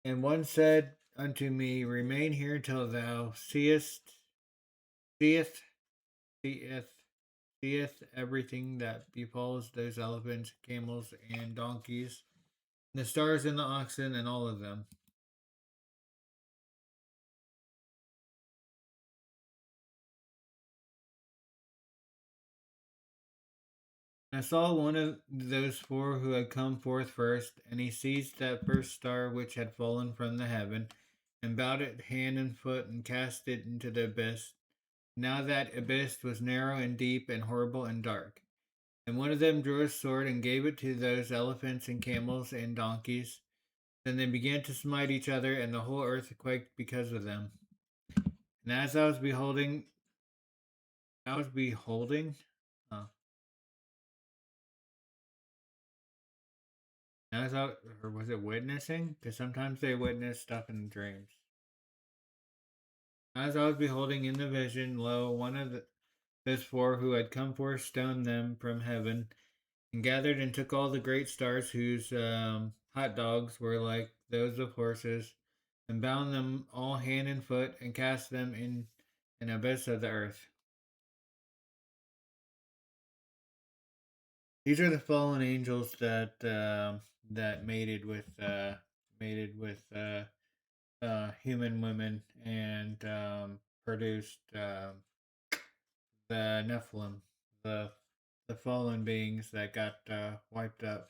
And one said unto me, Remain here till thou seest, seeth, seeth everything that befalls those elephants, camels, and donkeys, the stars and the oxen, and all of them. I saw one of those four who had come forth first, and he seized that first star which had fallen from the heaven, and bowed it hand and foot, and cast it into the abyss. Now that abyss was narrow and deep and horrible and dark. And one of them drew a sword and gave it to those elephants and camels and donkeys. Then they began to smite each other, and the whole earth quaked because of them. And as I was beholding, uh, as I, or was it witnessing? Because sometimes they witness stuff in dreams. As I was beholding in the vision, lo, one of those four who had come forth stoned them from heaven, and gathered and took all the great stars whose hot dogs were like those of horses, and bound them all hand and foot, and cast them in an abyss of the earth. These are the fallen angels that mated with human women and produced the Nephilim, the the fallen beings that got wiped out.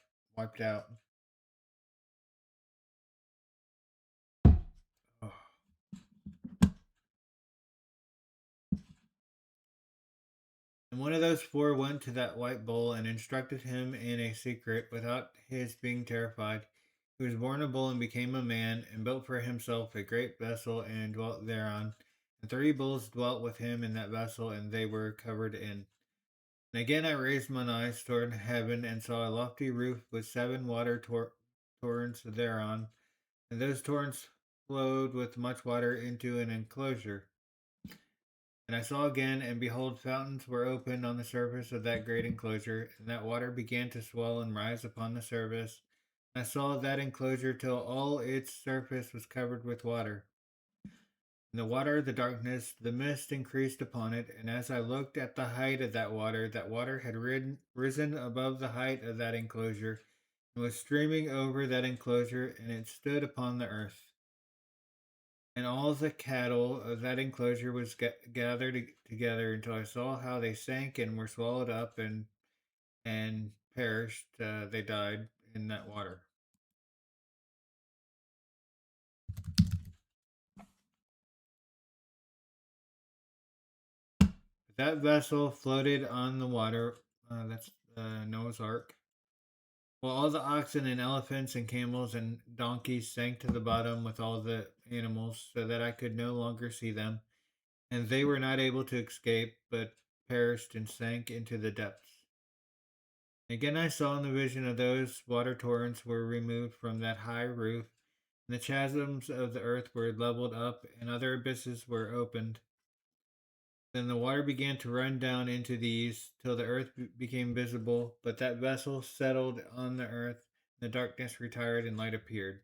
Oh. And one of those four went to that white bull and instructed him in a secret without his being terrified. He was born a bull and became a man, and built for himself a great vessel and dwelt thereon. And three bulls dwelt with him in that vessel, and they were covered in. And again I raised mine eyes toward heaven, and saw a lofty roof with seven torrents thereon, and those torrents flowed with much water into an enclosure. And I saw again, and behold, fountains were opened on the surface of that great enclosure, and that water began to swell and rise upon the surface. And I saw that enclosure till all its surface was covered with water. And the water, the darkness, the mist increased upon it, and as I looked at the height of that water had risen above the height of that enclosure, and was streaming over that enclosure, and it stood upon the earth. And all the cattle of that enclosure was gathered together until I saw how they sank and were swallowed up and perished. They died in that water. That vessel floated on the water. That's Noah's Ark. While all the oxen and elephants and camels and donkeys sank to the bottom with all the animals, so that I could no longer see them, and they were not able to escape, but perished and sank into the depths. Again I saw in the vision of those water torrents were removed from that high roof, and the chasms of the earth were leveled up, and other abysses were opened. Then the water began to run down into these, till the earth became visible, but that vessel settled on the earth, and the darkness retired, and light appeared.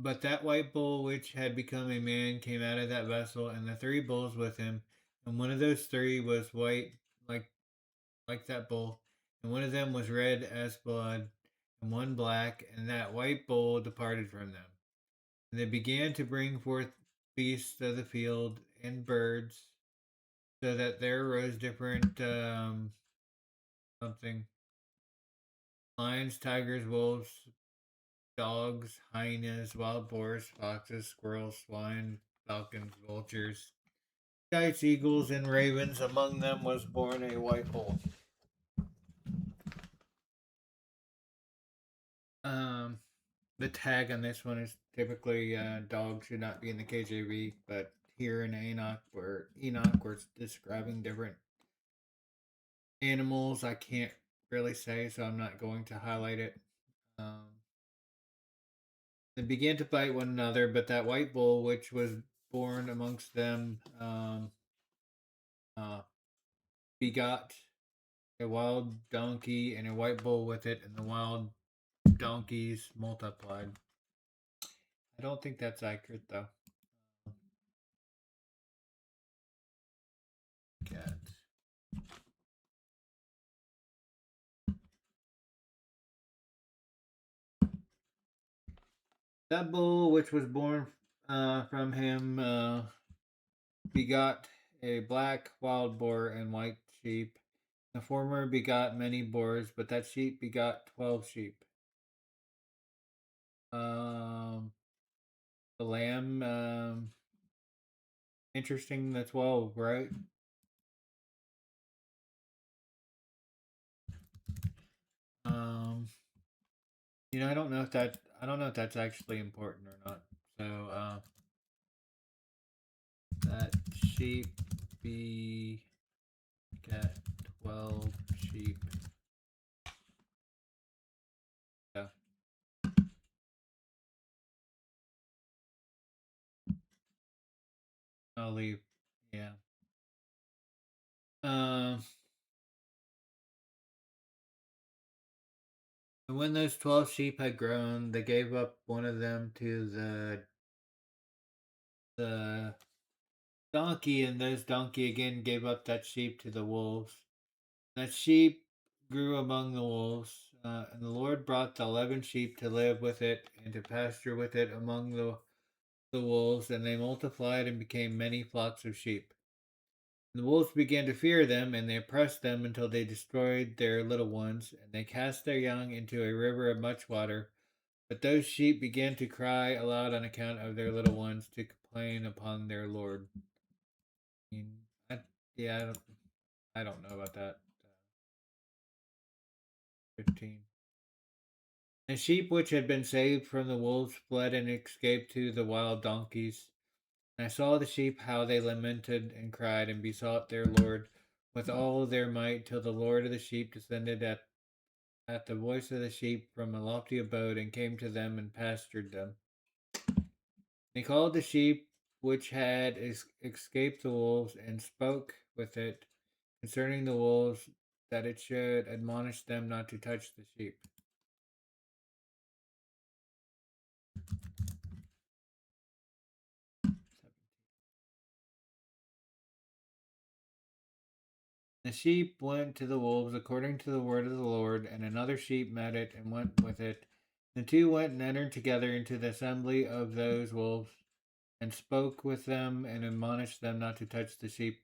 But that white bull, which had become a man, came out of that vessel, and the three bulls with him. And one of those three was white, like like that bull, and one of them was red as blood, and one black. And that white bull departed from them. And they began to bring forth beasts of the field and birds, so that there arose different something lions, tigers, wolves, dogs, hyenas, wild boars, foxes, squirrels, swine, falcons, vultures, kites, eagles, and ravens. Among them was born a white bull. Um, the tag on this one is typically dog should not be in the KJV, but here in Enoch, we're describing different animals. I can't really say, so I'm not going to highlight it. Um, they began to fight one another, but that white bull, which was born amongst them, uh, begot a wild donkey and a white bull with it, and the wild donkeys multiplied. I don't think that's accurate though. Cat. That bull, which was born from him, begot a black wild boar and white sheep. The former begot many boars, but that sheep begot 12 sheep. The lamb, interesting. The 12, right? Um, I don't know if that's actually important or not. So, that sheep begat 12 sheep. Yeah, I'll leave. Yeah. Um, and when those 12 sheep had grown, they gave up one of them to the donkey, and those donkey again gave up that sheep to the wolves. That sheep grew among the wolves, and the Lord brought the 11 sheep to live with it and to pasture with it among the wolves, and they multiplied and became many flocks of sheep. And the wolves began to fear them, and they oppressed them until they destroyed their little ones, and they cast their young into a river of much water. But those sheep began to cry aloud on account of their little ones, to complain upon their Lord. I mean, yeah, I don't know about that. 15. The sheep which had been saved from the wolves fled and escaped to the wild donkeys. And I saw the sheep how they lamented and cried and besought their Lord with all their might, till the Lord of the sheep descended at the voice of the sheep from a lofty abode, and came to them and pastured them. He called the sheep which had escaped the wolves, and spoke with it concerning the wolves, that it should admonish them not to touch the sheep. The sheep went to the wolves according to the word of the Lord, and another sheep met it and went with it. The two went and entered together into the assembly of those wolves, and spoke with them and admonished them not to touch the sheep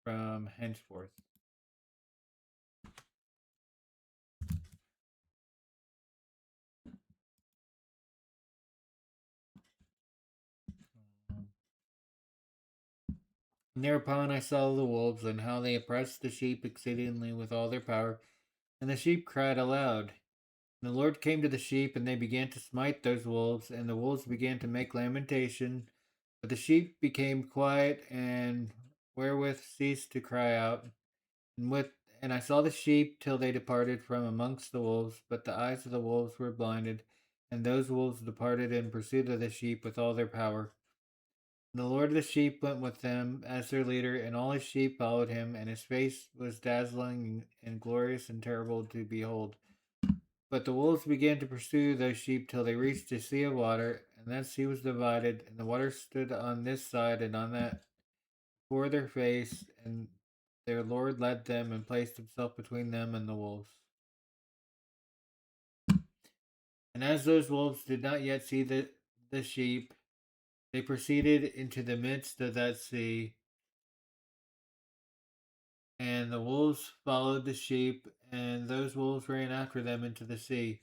from henceforth. And thereupon I saw the wolves, and how they oppressed the sheep exceedingly with all their power, and the sheep cried aloud. And the Lord came to the sheep, and they began to smite those wolves, and the wolves began to make lamentation. But the sheep became quiet, and wherewith ceased to cry out. And I saw the sheep till they departed from amongst the wolves, but the eyes of the wolves were blinded, and those wolves departed in pursuit of the sheep with all their power. And the Lord of the sheep went with them as their leader, and all his sheep followed him, and his face was dazzling and glorious and terrible to behold. But the wolves began to pursue those sheep till they reached a sea of water, and that sea was divided, and the water stood on this side and on that before their face, and their Lord led them and placed himself between them and the wolves. And as those wolves did not yet see the sheep, they proceeded into the midst of that sea, and the wolves followed the sheep, and those wolves ran after them into the sea.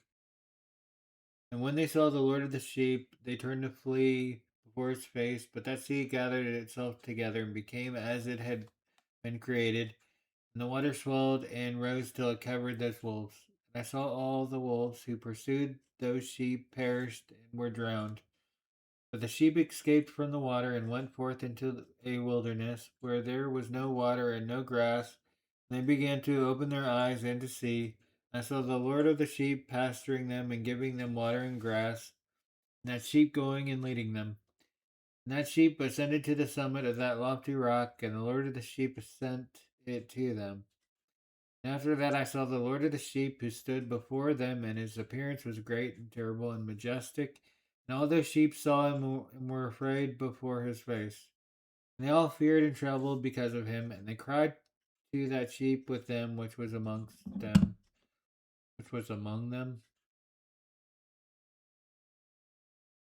And when they saw the Lord of the sheep, they turned to flee before his face, but that sea gathered itself together and became as it had been created, and the water swelled and rose till it covered those wolves. And I saw all the wolves who pursued those sheep perished and were drowned. But the sheep escaped from the water and went forth into a wilderness where there was no water and no grass. And they began to open their eyes and to see. And I saw the Lord of the sheep pasturing them and giving them water and grass, and that sheep going and leading them. And that sheep ascended to the summit of that lofty rock, and the Lord of the sheep sent it to them. And after that I saw the Lord of the sheep who stood before them, and his appearance was great and terrible and majestic. And all those sheep saw him and were afraid before his face. And they all feared and trembled because of him, and they cried to that sheep with them which was among them.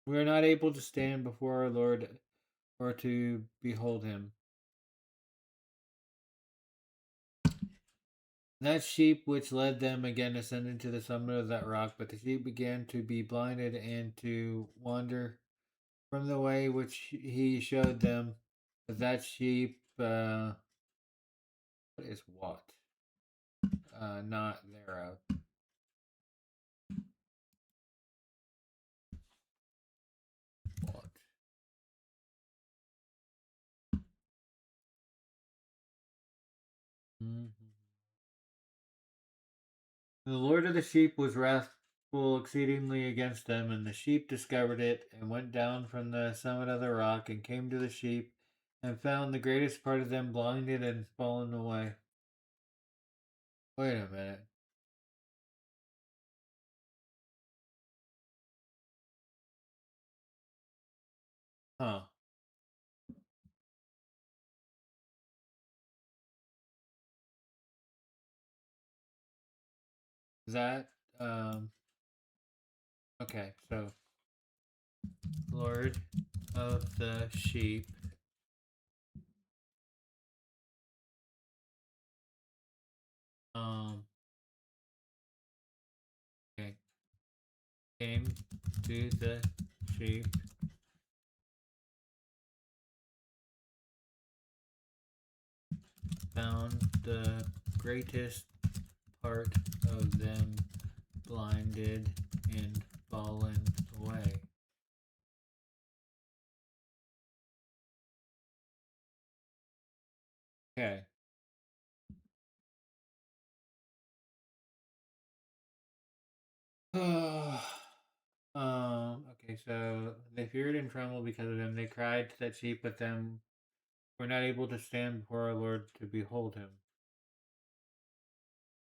We are not able to stand before our Lord or to behold him. That sheep which led them again ascended to the summit of that rock, but the sheep began to be blinded and to wander from the way which he showed them. That sheep, what is what? Not thereof. What? Mm-hmm. The Lord of the sheep was wrathful exceedingly against them, and the sheep discovered it, and went down from the summit of the rock, and came to the sheep, and found the greatest part of them blinded and fallen away. Wait a minute. Huh. That, um, okay, so Lord of the sheep, um, okay, came to the sheep, found the greatest part of them blinded and fallen away. Okay. Okay, so they feared and trembled because of him. They cried to that sheep, but them were not able to stand before our Lord to behold him.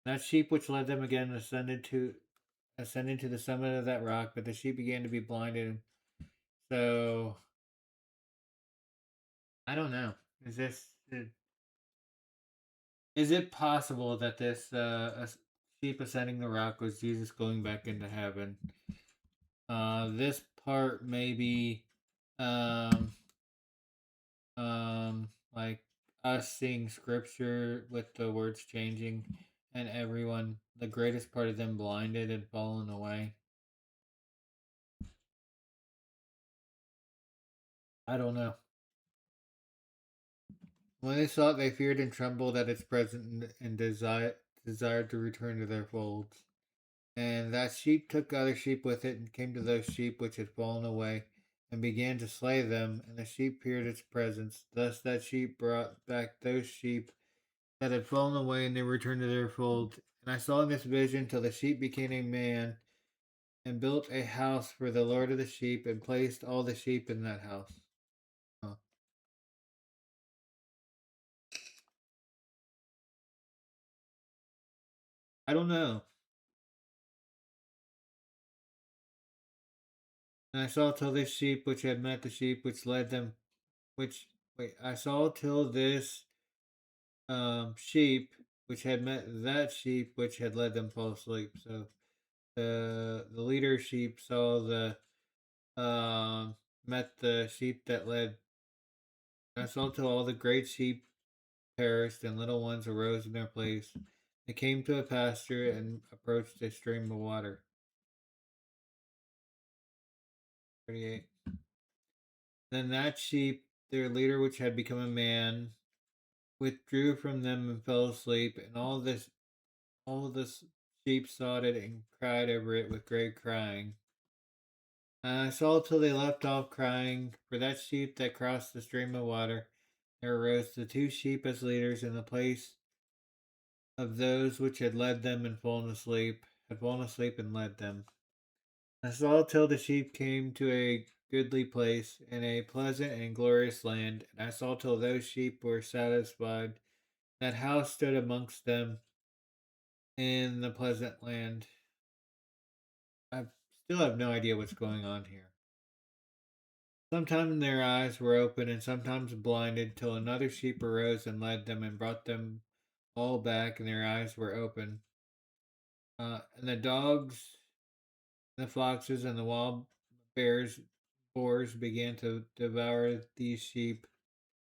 That sheep which led them again ascended to the summit of that rock, but the sheep began to be blinded. So I don't know. Is this is it possible that this sheep ascending the rock was Jesus going back into heaven? This part maybe um like us seeing scripture with the words changing and everyone the greatest part of them blinded and fallen away. I don't know. When they saw it, they feared and trembled at its presence and desired to return to their folds. And that sheep took other sheep with it and came to those sheep which had fallen away and began to slay them. And the sheep feared its presence. Thus that sheep brought back those sheep that had fallen away, and they returned to their fold. And I saw in this vision till the sheep became a man and built a house for the Lord of the sheep and placed all the sheep in that house. Huh. I don't know. And I saw till this sheep which had met the sheep which led them, which, wait, I saw till this sheep which had met that sheep which had led them fall asleep. So the leader sheep saw the met the sheep that led. I saw till all the great sheep perished, and little ones arose in their place. They came to a pasture and approached a stream of water. 38. Then that sheep, their leader, which had become a man, withdrew from them and fell asleep, and all the sheep saw it and cried over it with great crying. And I saw till they left off crying for that sheep that crossed the stream of water. There arose the two sheep as leaders in the place of those which had led them and fallen asleep and led them. I saw till the sheep came to a goodly place in a pleasant and glorious land, and I saw till those sheep were satisfied. That house stood amongst them in the pleasant land. I still have no idea what's going on here. Sometimes their eyes were open and sometimes blinded, till another sheep arose and led them and brought them all back, and their eyes were open. And the dogs, the foxes, and the wild boars began to devour these sheep.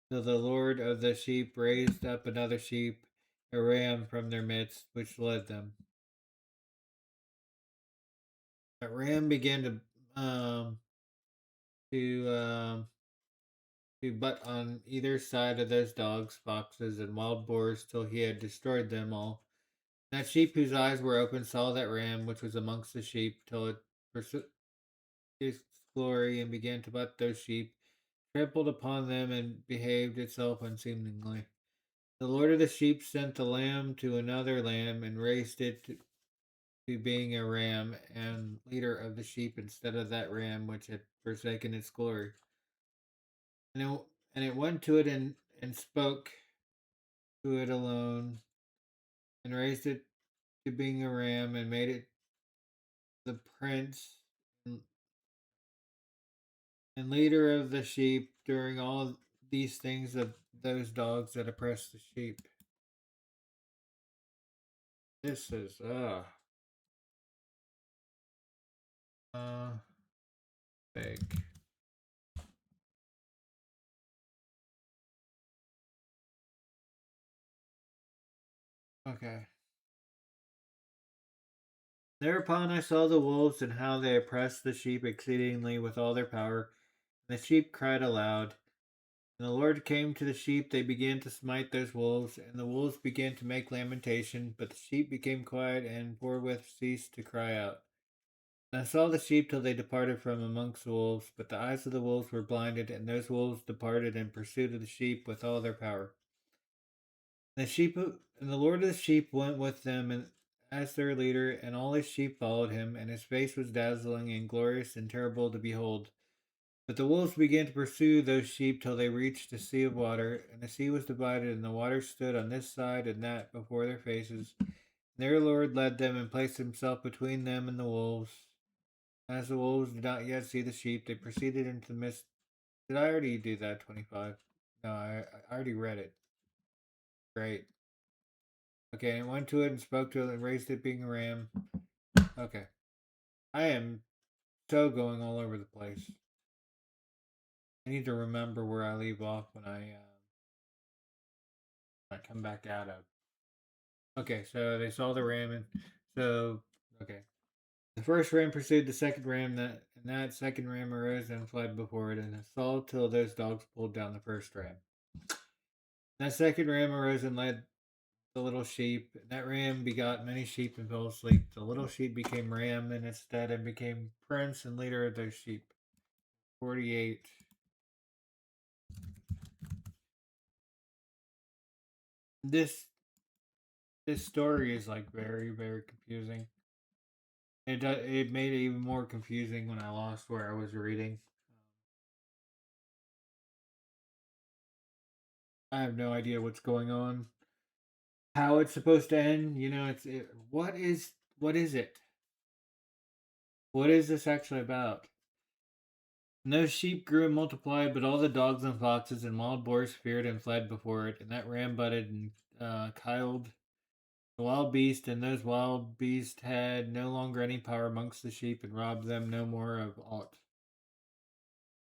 So the Lord of the sheep raised up another sheep, a ram from their midst, which led them. That ram began to butt on either side of those dogs, foxes, and wild boars till he had destroyed them all. That sheep whose eyes were open saw that ram which was amongst the sheep till it forsook its glory and began to butt those sheep, trampled upon them, and behaved itself unseemly. The Lord of the sheep sent the lamb to another lamb and raised it to being a ram and leader of the sheep instead of that ram which had forsaken its glory. And it went to it and spoke to it alone and raised it to being a ram and made it the prince and leader of the sheep during all these things of those dogs that oppress the sheep. This is big. Okay. Thereupon I saw the wolves and how they oppressed the sheep exceedingly with all their power. And the sheep cried aloud. And the Lord came to the sheep, they began to smite those wolves, and the wolves began to make lamentation, but the sheep became quiet and forthwith ceased to cry out. And I saw the sheep till they departed from amongst the wolves, but the eyes of the wolves were blinded, and those wolves departed in pursuit of the sheep with all their power. And the Lord of the sheep went with them and as their leader, and all his sheep followed him, and his face was dazzling and glorious and terrible to behold. But the wolves began to pursue those sheep till they reached the sea of water, and the sea was divided, and the water stood on this side and that before their faces. And their Lord led them and placed himself between them and the wolves. As the wolves did not yet see the sheep, they proceeded into the midst. Did I already do that? 25. No, I already read it. Great. Okay, and it went to it and spoke to it and raised it being a ram. Okay. I am so going all over the place. I need to remember where I leave off when I come back out of. Okay, so they saw the ram, and so okay. The first ram pursued the second ram, and that second ram arose and fled before it, and it saw till those dogs pulled down the first ram. That second ram arose and led the little sheep. And that ram begot many sheep and fell asleep. The little sheep became ram in its stead and became prince and leader of those sheep. 48. This this story is like very very confusing. It made it even more confusing when I lost where I was reading. I have no idea what's going on. How it's supposed to end? What is it? What is this actually about? And those sheep grew and multiplied, but all the dogs and foxes and wild boars feared and fled before it. And that ram butted and killed the wild beast, and those wild beasts had no longer any power amongst the sheep, and robbed them no more of aught.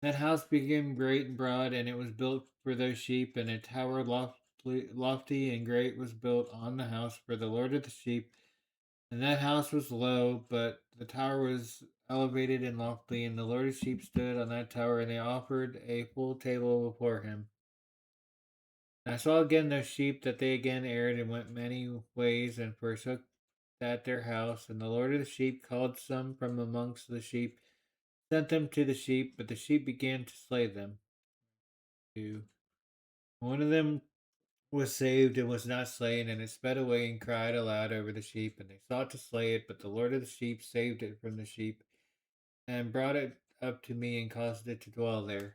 That house became great and broad, and it was built for those sheep, and a tower lofty and great was built on the house for the Lord of the sheep. And that house was low, but the tower was elevated and lofty, and the Lord of sheep stood on that tower, and they offered a full table before him. And I saw again those sheep that they again erred and went many ways and forsook that their house. And the Lord of the sheep called some from amongst the sheep, sent them to the sheep, but the sheep began to slay them. One of them was saved and was not slain, and it sped away and cried aloud over the sheep, and they sought to slay it, but the Lord of the sheep saved it from the sheep, and brought it up to me and caused it to dwell there.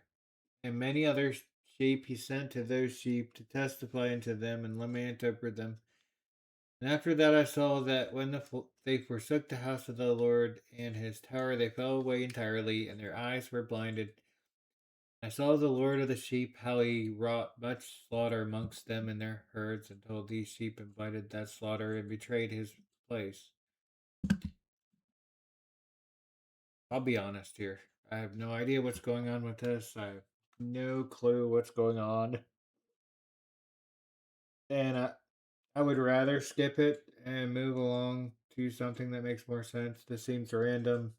And many other sheep he sent to those sheep to testify unto them, and let me interpret them. And after that I saw that when they forsook the house of the Lord and his tower, they fell away entirely, and their eyes were blinded. I saw the Lord of the sheep, how he wrought much slaughter amongst them in their herds, until these sheep invited that slaughter and betrayed his place. I'll be honest here. I have no idea what's going on with this. I have no clue what's going on. And I would rather skip it and move along to something that makes more sense. This seems random.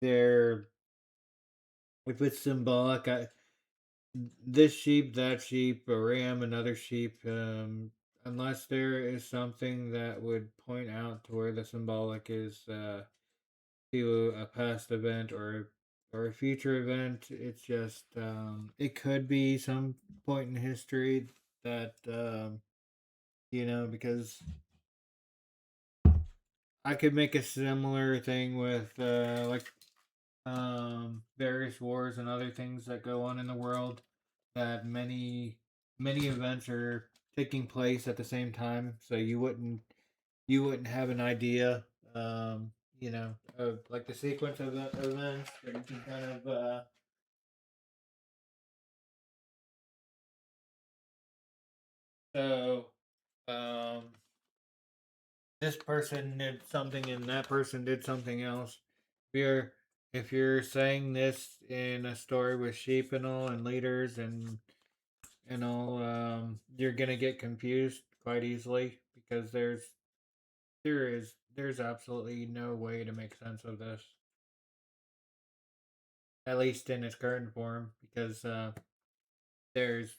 There, if it's symbolic, this sheep, that sheep, a ram, another sheep. Unless there is something that would point out to where the symbolic is to a past event or a future event. It's just it could be some point in history that because I could make a similar thing with various wars and other things that go on in the world, that many events are taking place at the same time, so you wouldn't have an idea, of like the sequence of events, but you can kind of so um this person did something and that person did something else. If you're if you're saying this in a story with sheep and all and leaders and all, you're gonna get confused quite easily because there's absolutely no way to make sense of this, at least in its current form, because there's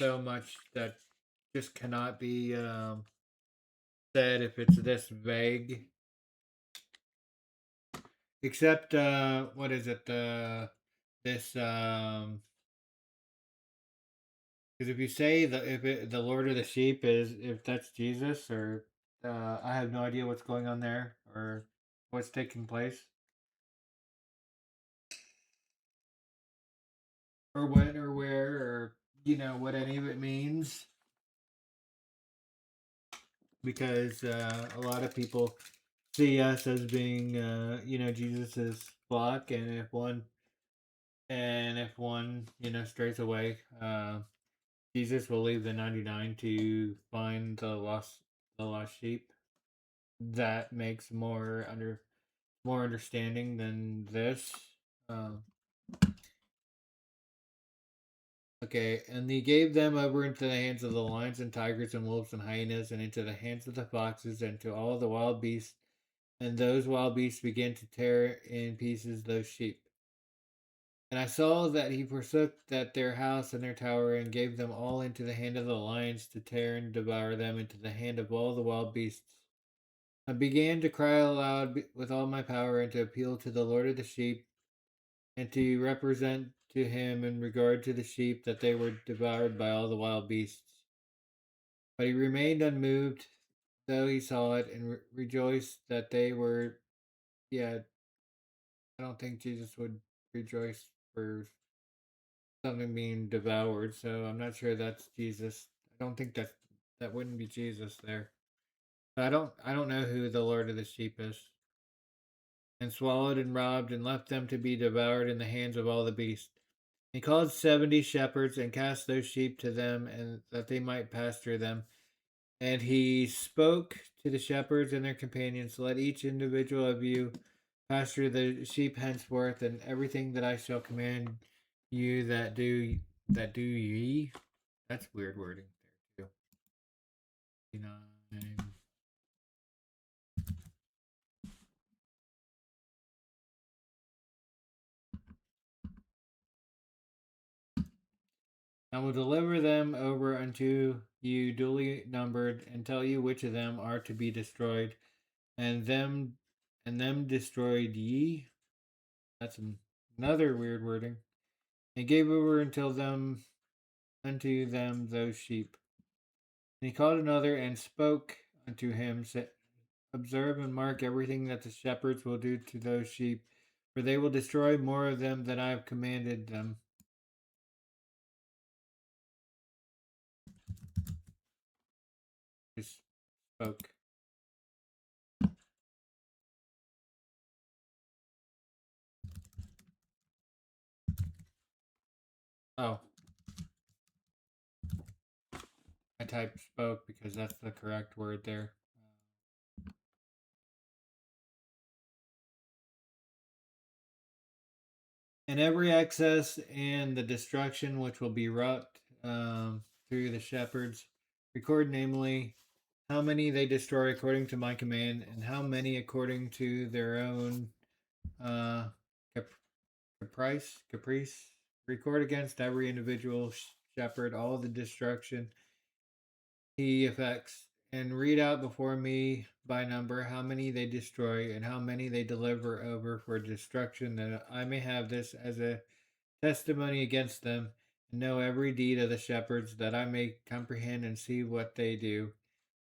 so much that just cannot be said if it's this vague. Except what is it? This Because if you say the Lord of the Sheep is, if that's Jesus, or I have no idea what's going on there or what's taking place or when or where or what any of it means, because a lot of people see us as being Jesus's flock, and if one strays away, Jesus will leave the 99 to find the lost sheep. That makes more understanding than this. Um, okay, and he gave them over into the hands of the lions and tigers and wolves and hyenas, and into the hands of the foxes and to all the wild beasts. And those wild beasts began to tear in pieces those sheep. And I saw that he forsook that their house and their tower, and gave them all into the hand of the lions to tear and devour them, into the hand of all the wild beasts. I began to cry aloud with all my power, and to appeal to the Lord of the sheep, and to represent to him in regard to the sheep that they were devoured by all the wild beasts. But he remained unmoved, though he saw it, and rejoiced that they were. Yeah, I don't think Jesus would rejoice for something being devoured, so I'm not sure that's Jesus. I don't think that wouldn't be Jesus there. But I don't know who the Lord of the Sheep is. and swallowed and robbed, and left them to be devoured in the hands of all the beasts. He called 70 shepherds and cast those sheep to them, and that they might pasture them. And he spoke to the shepherds and their companions, let each individual of you pasture the sheep henceforth, and everything that I shall command you that do ye. That's weird wording there too. 59. I will deliver them over unto you duly numbered, and tell you which of them are to be destroyed, and them destroyed ye. That's another weird wording. And gave over unto them those sheep. And he called another and spoke unto him, said, observe and mark everything that the shepherds will do to those sheep, for they will destroy more of them than I have commanded them. Just spoke. Oh, I typed spoke because that's the correct word there. And every excess and the destruction which will be wrought through the shepherds, record namely how many they destroy according to my command, and how many according to their own uh, caprice. Record against every individual shepherd all the destruction he effects, and read out before me by number how many they destroy and how many they deliver over for destruction, that I may have this as a testimony against them, and know every deed of the shepherds, that I may comprehend and see what they do,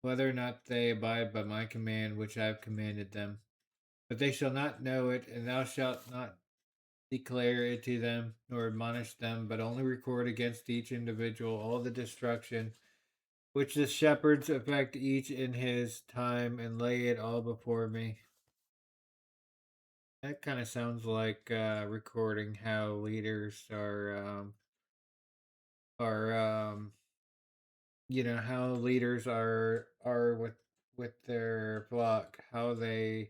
whether or not they abide by my command which I have commanded them. But they shall not know it, and thou shalt not declare it to them, nor admonish them, but only record against each individual all the destruction which the shepherds effect each in his time, and lay it all before me. That kind of sounds like recording how leaders are how leaders are with their flock, how they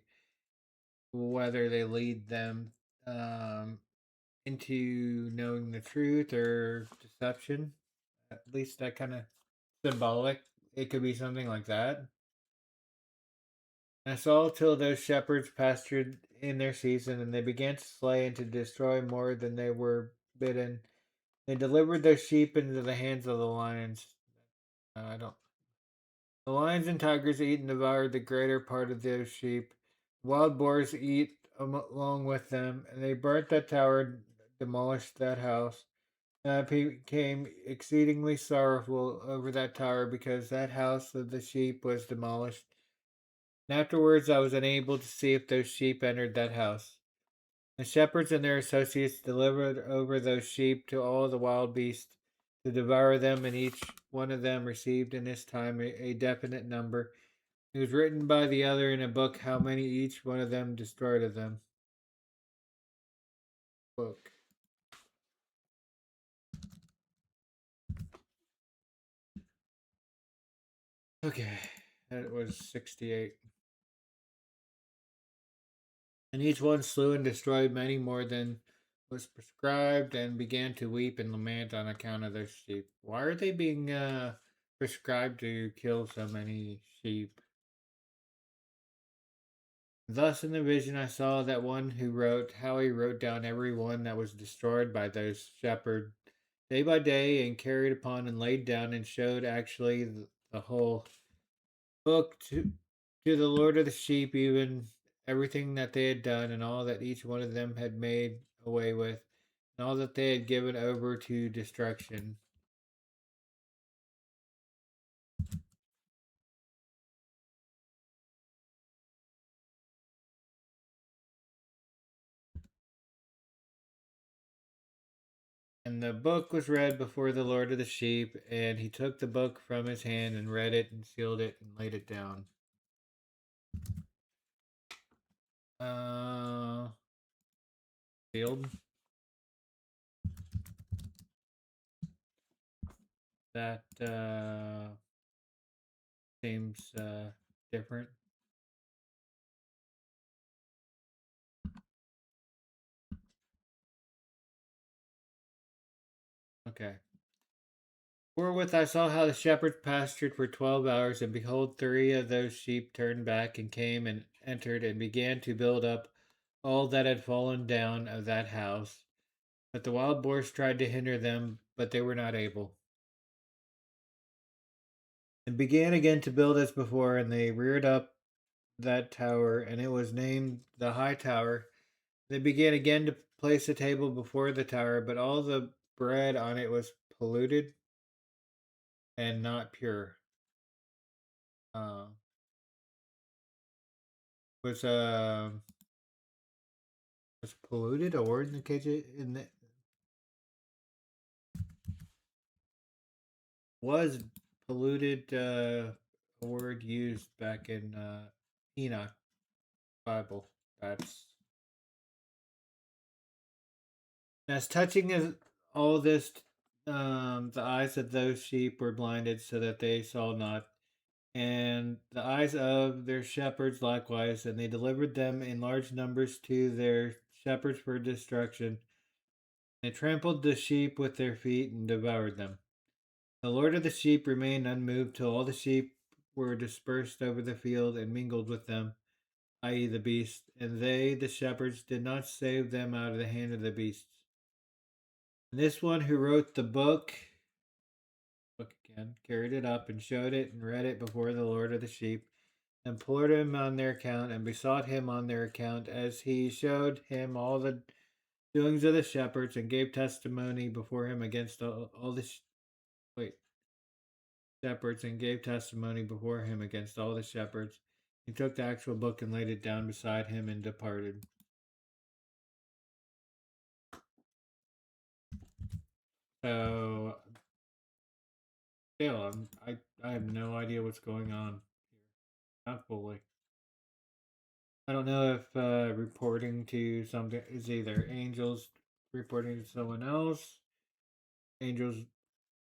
whether they lead them um into knowing the truth or deception. At least that kind of symbolic. It could be something like that. I saw till those shepherds pastured in their season, and they began to slay and to destroy more than they were bidden. They delivered their sheep into the hands of the lions. I don't. The lions and tigers eat and devour the greater part of those sheep. Wild boars eat along with them, and they burnt that tower, demolished that house. And I became exceedingly sorrowful over that tower, because that house of the sheep was demolished. And afterwards I was unable to see if those sheep entered that house. The shepherds and their associates delivered over those sheep to all the wild beasts to devour them, and each one of them received in his time a definite number. It was written by the other in a book how many each one of them destroyed of them. Book. Okay, that was 68. And each one slew and destroyed many more than was prescribed, and began to weep and lament on account of their sheep. Why are they being prescribed to kill so many sheep? Thus in the vision I saw that one who wrote, how he wrote down every one that was destroyed by those shepherds day by day, and carried upon and laid down, and showed actually the whole book to the Lord of the sheep, even everything that they had done, and all that each one of them had made away with, and all that they had given over to destruction. And the book was read before the Lord of the sheep, and he took the book from his hand and read it and sealed it and laid it down. Field. That seems different. Okay. Forthwith I saw how the shepherds pastured for 12 hours, and behold, 3 of those sheep turned back and came and entered and began to build up all that had fallen down of that house. But the wild boars tried to hinder them, but they were not able. And began again to build as before, and they reared up that tower, and it was named the High Tower. They began again to place a table before the tower, but all the bread on it was polluted and not pure. Uh, was was polluted a word in the KJ in the was polluted a word used back in Enoch Bible. That's as touching as all this. The eyes of those sheep were blinded, so that they saw not, and the eyes of their shepherds likewise, and they delivered them in large numbers to their shepherds for destruction. They trampled the sheep with their feet and devoured them. The Lord of the sheep remained unmoved till all the sheep were dispersed over the field and mingled with them, i.e., the beasts, and they, the shepherds, did not save them out of the hand of the beasts. And this one who wrote the book again, carried it up and showed it and read it before the Lord of the sheep, and implored him on their account and besought him on their account, as he showed him all the doings of the shepherds and gave testimony before him against all the wait shepherds and gave testimony before him against all the shepherds. He took the actual book and laid it down beside him and departed. So still, I have no idea what's going on here. Not fully. I don't know if reporting to something is either angels reporting to someone else, angels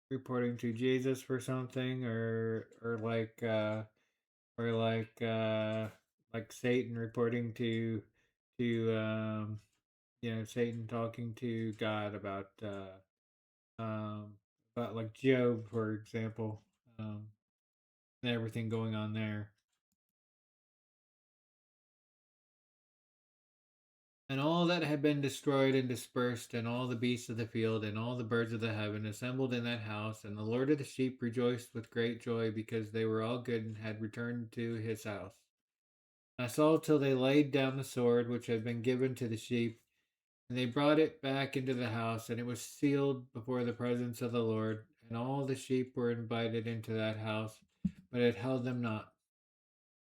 reporting to Jesus for something, or like Satan reporting to Satan talking to God about like Job, for example, um, and everything going on there. And all that had been destroyed and dispersed, and all the beasts of the field, and all the birds of the heaven assembled in that house. And the Lord of the sheep rejoiced with great joy, because they were all good and had returned to his house. And I saw till they laid down the sword which had been given to the sheep, and they brought it back into the house, and it was sealed before the presence of the Lord. And all the sheep were invited into that house, but it held them not.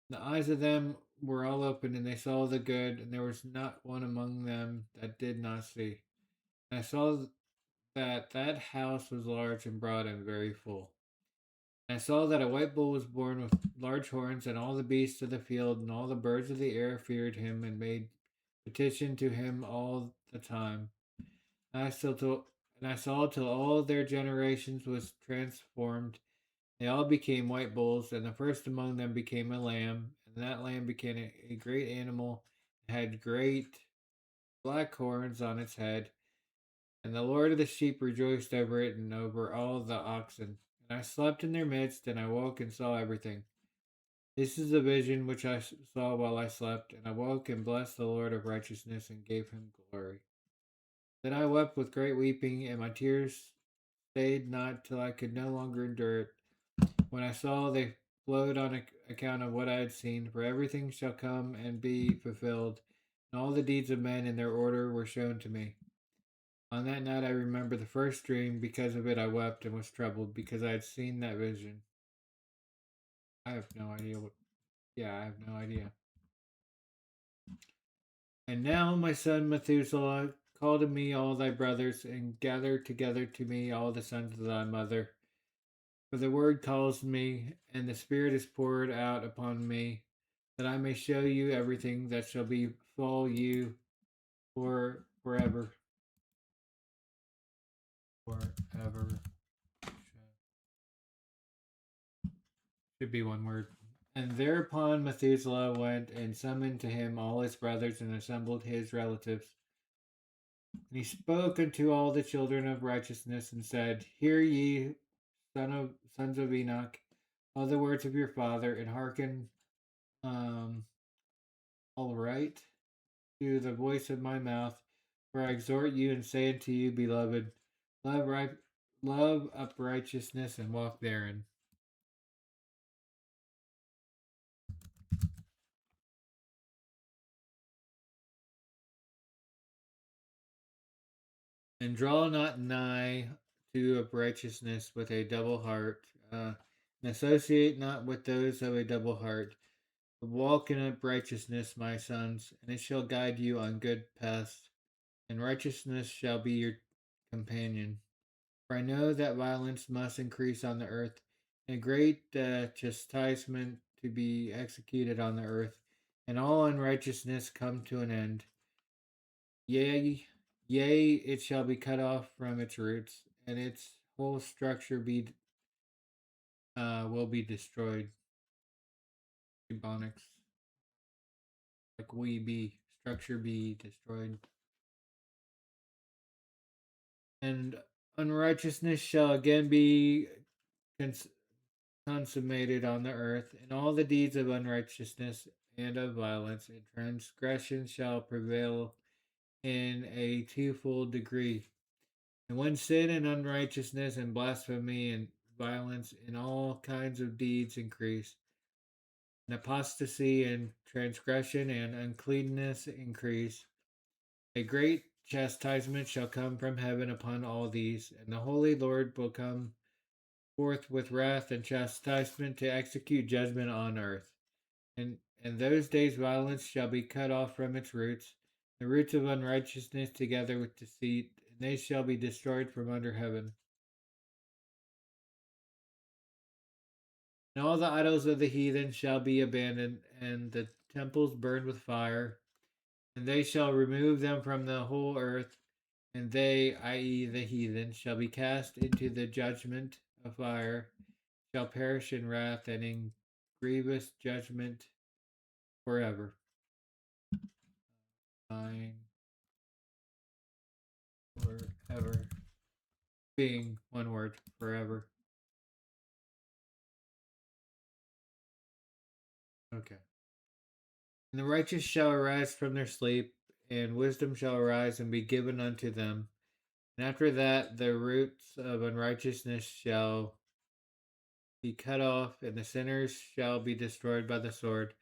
The eyes of them were all open, and they saw the good, and there was not one among them that did not see. And I saw that house was large and broad and very full. And I saw that a white bull was born with large horns, and all the beasts of the field and all the birds of the air feared him and made petition to him all the time. And I saw till all their generations was transformed. They all became white bulls, and the first among them became a lamb, and that lamb became a great animal, had great black horns on its head. And the Lord of the sheep rejoiced over it and over all the oxen. And I slept in their midst, and I woke and saw everything. This is the vision which I saw while I slept, and I woke and blessed the Lord of righteousness and gave him glory. Then I wept with great weeping, and my tears stayed not till I could no longer endure it. When I saw they flowed on account of what I had seen, for everything shall come and be fulfilled, and all the deeds of men in their order were shown to me. On that night I remember the first dream. Because of it I wept and was troubled, because I had seen that vision. I have no idea what. Yeah, I have no idea. And now, my son Methuselah, call to me all thy brothers, and gather together to me all the sons of thy mother. For the word calls me, and the Spirit is poured out upon me. that I may show you everything that shall befall you forever. Forever. Should be one word. And thereupon Methuselah went and summoned to him all his brothers and assembled his relatives. And he spoke unto all the children of righteousness and said, Hear ye, sons of Enoch, all the words of your father, and hearken all right to the voice of my mouth. For I exhort you and say unto you, beloved, love uprighteousness and walk therein. And draw not nigh to of righteousness with a double heart, and associate not with those of a double heart. But walk in righteousness, my sons, and it shall guide you on good paths, and righteousness shall be your companion. For I know that violence must increase on the earth, and great chastisement to be executed on the earth, and all unrighteousness come to an end. Yea, it shall be cut off from its roots, and its whole structure will be destroyed. Ebonics, like we be structure be destroyed, and unrighteousness shall again be consummated on the earth, and all the deeds of unrighteousness and of violence and transgression shall prevail in a twofold degree. And when sin and unrighteousness and blasphemy and violence and all kinds of deeds increase, and apostasy and transgression and uncleanness increase, a great chastisement shall come from heaven upon all these, and the Holy Lord will come forth with wrath and chastisement to execute judgment on earth. And in those days violence shall be cut off from its roots, the roots of unrighteousness together with deceit, and they shall be destroyed from under heaven. And all the idols of the heathen shall be abandoned, and the temples burned with fire, and they shall remove them from the whole earth, and they, i.e., the heathen, shall be cast into the judgment of fire, shall perish in wrath and in grievous judgment forever. Fine. Forever. Being one word, forever. Okay. And the righteous shall arise from their sleep, and wisdom shall arise and be given unto them. And after that, the roots of unrighteousness shall be cut off, and the sinners shall be destroyed by the sword,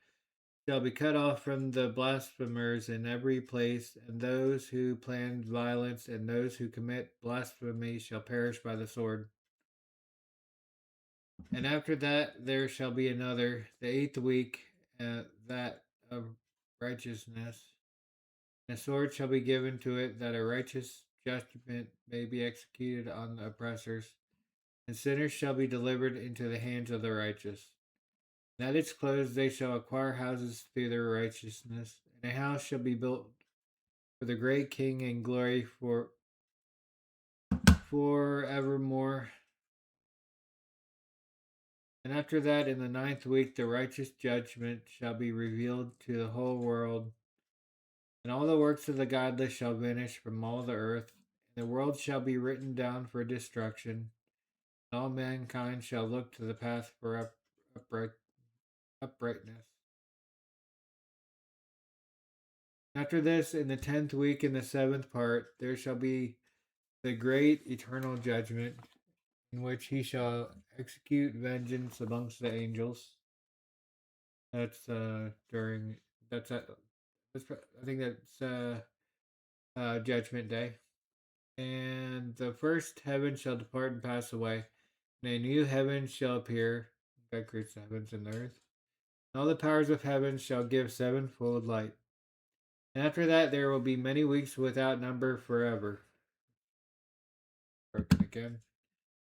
shall be cut off from the blasphemers in every place, and those who plan violence and those who commit blasphemy shall perish by the sword. And after that, there shall be another, the 8th week, that of righteousness. And a sword shall be given to it, that a righteous judgment may be executed on the oppressors, and sinners shall be delivered into the hands of the righteous. And at its close they shall acquire houses through their righteousness, and a house shall be built for the great King in glory forevermore. And after that, in the 9th week, the righteous judgment shall be revealed to the whole world, and all the works of the godless shall vanish from all the earth, and the world shall be written down for destruction, and all mankind shall look to the path for uprightness. After this, in the 10th week, in the 7th part, there shall be the great eternal judgment, in which he shall execute vengeance amongst the angels. That's during that's I think that's Judgment Day. And the first heaven shall depart and pass away, and a new heaven shall appear. God creates the heavens and the earth. And all the powers of heaven shall give sevenfold light. And after that, there will be many weeks without number forever. Broken again.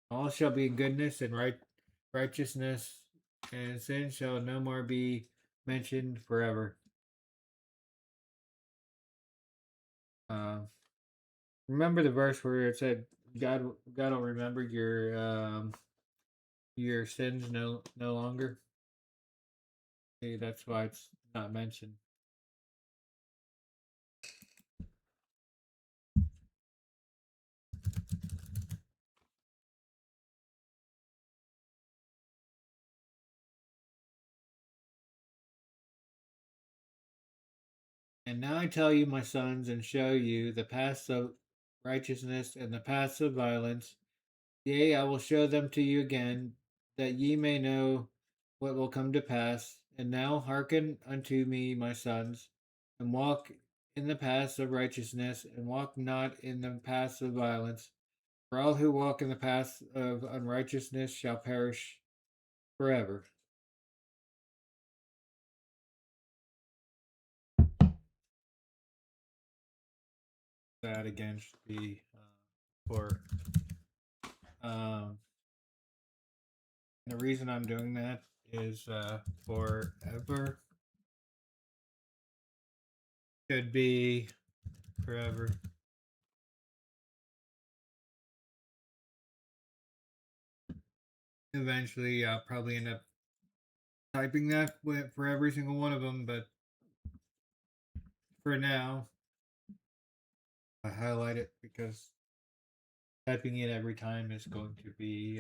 All shall be goodness and righteousness, and sin shall no more be mentioned forever. Remember the verse where it said, God will remember your sins no longer." See, that's why it's not mentioned. And now I tell you, my sons, and show you the paths of righteousness and the paths of violence. Yea, I will show them to you again, that ye may know what will come to pass. And now hearken unto me, my sons, and walk in the paths of righteousness, and walk not in the paths of violence. For all who walk in the paths of unrighteousness shall perish forever. That again should be for. Um, the reason I'm doing that is forever. Could be forever. Eventually, I'll probably end up typing that for every single one of them, but for now, I highlight it because typing it every time is going to be.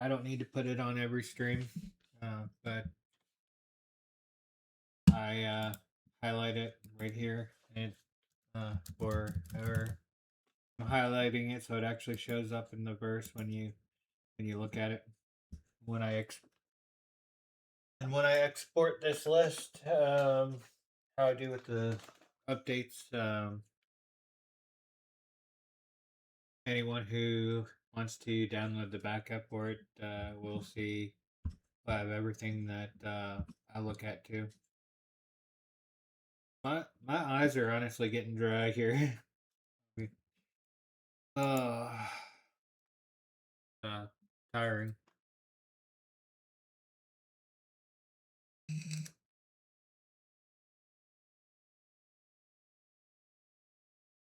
I don't need to put it on every stream, but I highlight it right here and for I'm highlighting it so it actually shows up in the verse when you look at it. When I export this list, how I do with the updates, anyone who wants to download the backup for it will see I have everything that I look at too. My eyes are honestly getting dry here. uh, tiring.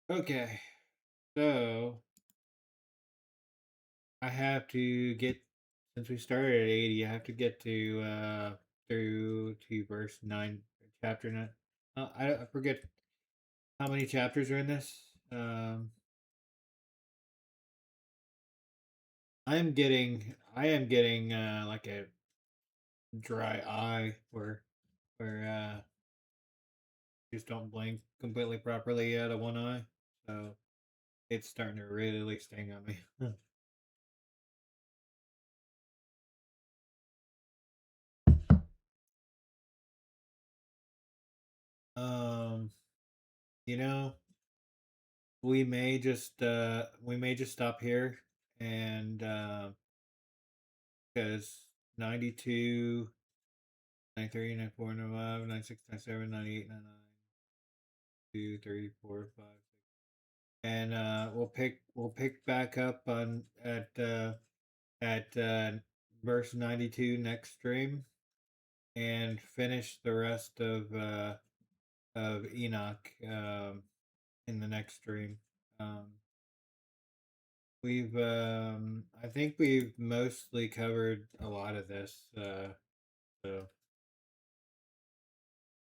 Okay, so I have to get, since we started at 80, I have to get to through to verse 9, chapter 9. I forget how many chapters are in this. I am getting like a dry eye where just don't blink completely properly out of one eye. So it's starting to really sting on me. um, you know, we may just stop here and because 92, 93, 94, 95, 96, 97, 98, 99, 2, 3, 4, 5, 6. And we'll pick back up on at verse 92 next stream and finish the rest of Enoch in the next stream. I think we've mostly covered a lot of this. So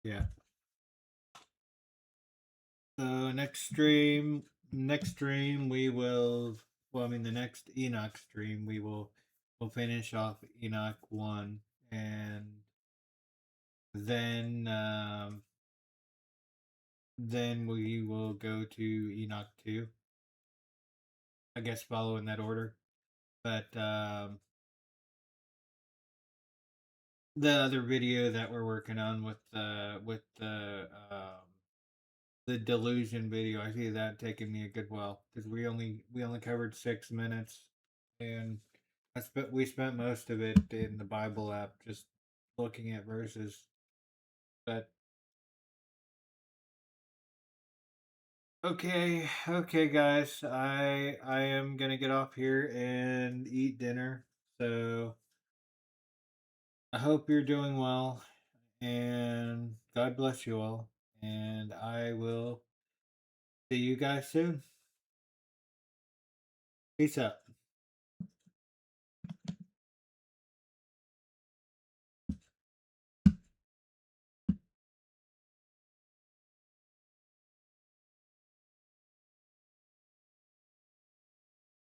yeah. So next stream we will. Well, I mean, the next Enoch stream we'll finish off Enoch 1, and then then we will go to Enoch 2. I guess follow in that order. But the other video that we're working on with the delusion video, I see that taking me a good while because we only covered 6 minutes, and we spent most of it in the Bible app just looking at verses. But okay, guys, I am gonna get off here and eat dinner. So I hope you're doing well, and God bless you all. And I will see you guys soon. Peace out.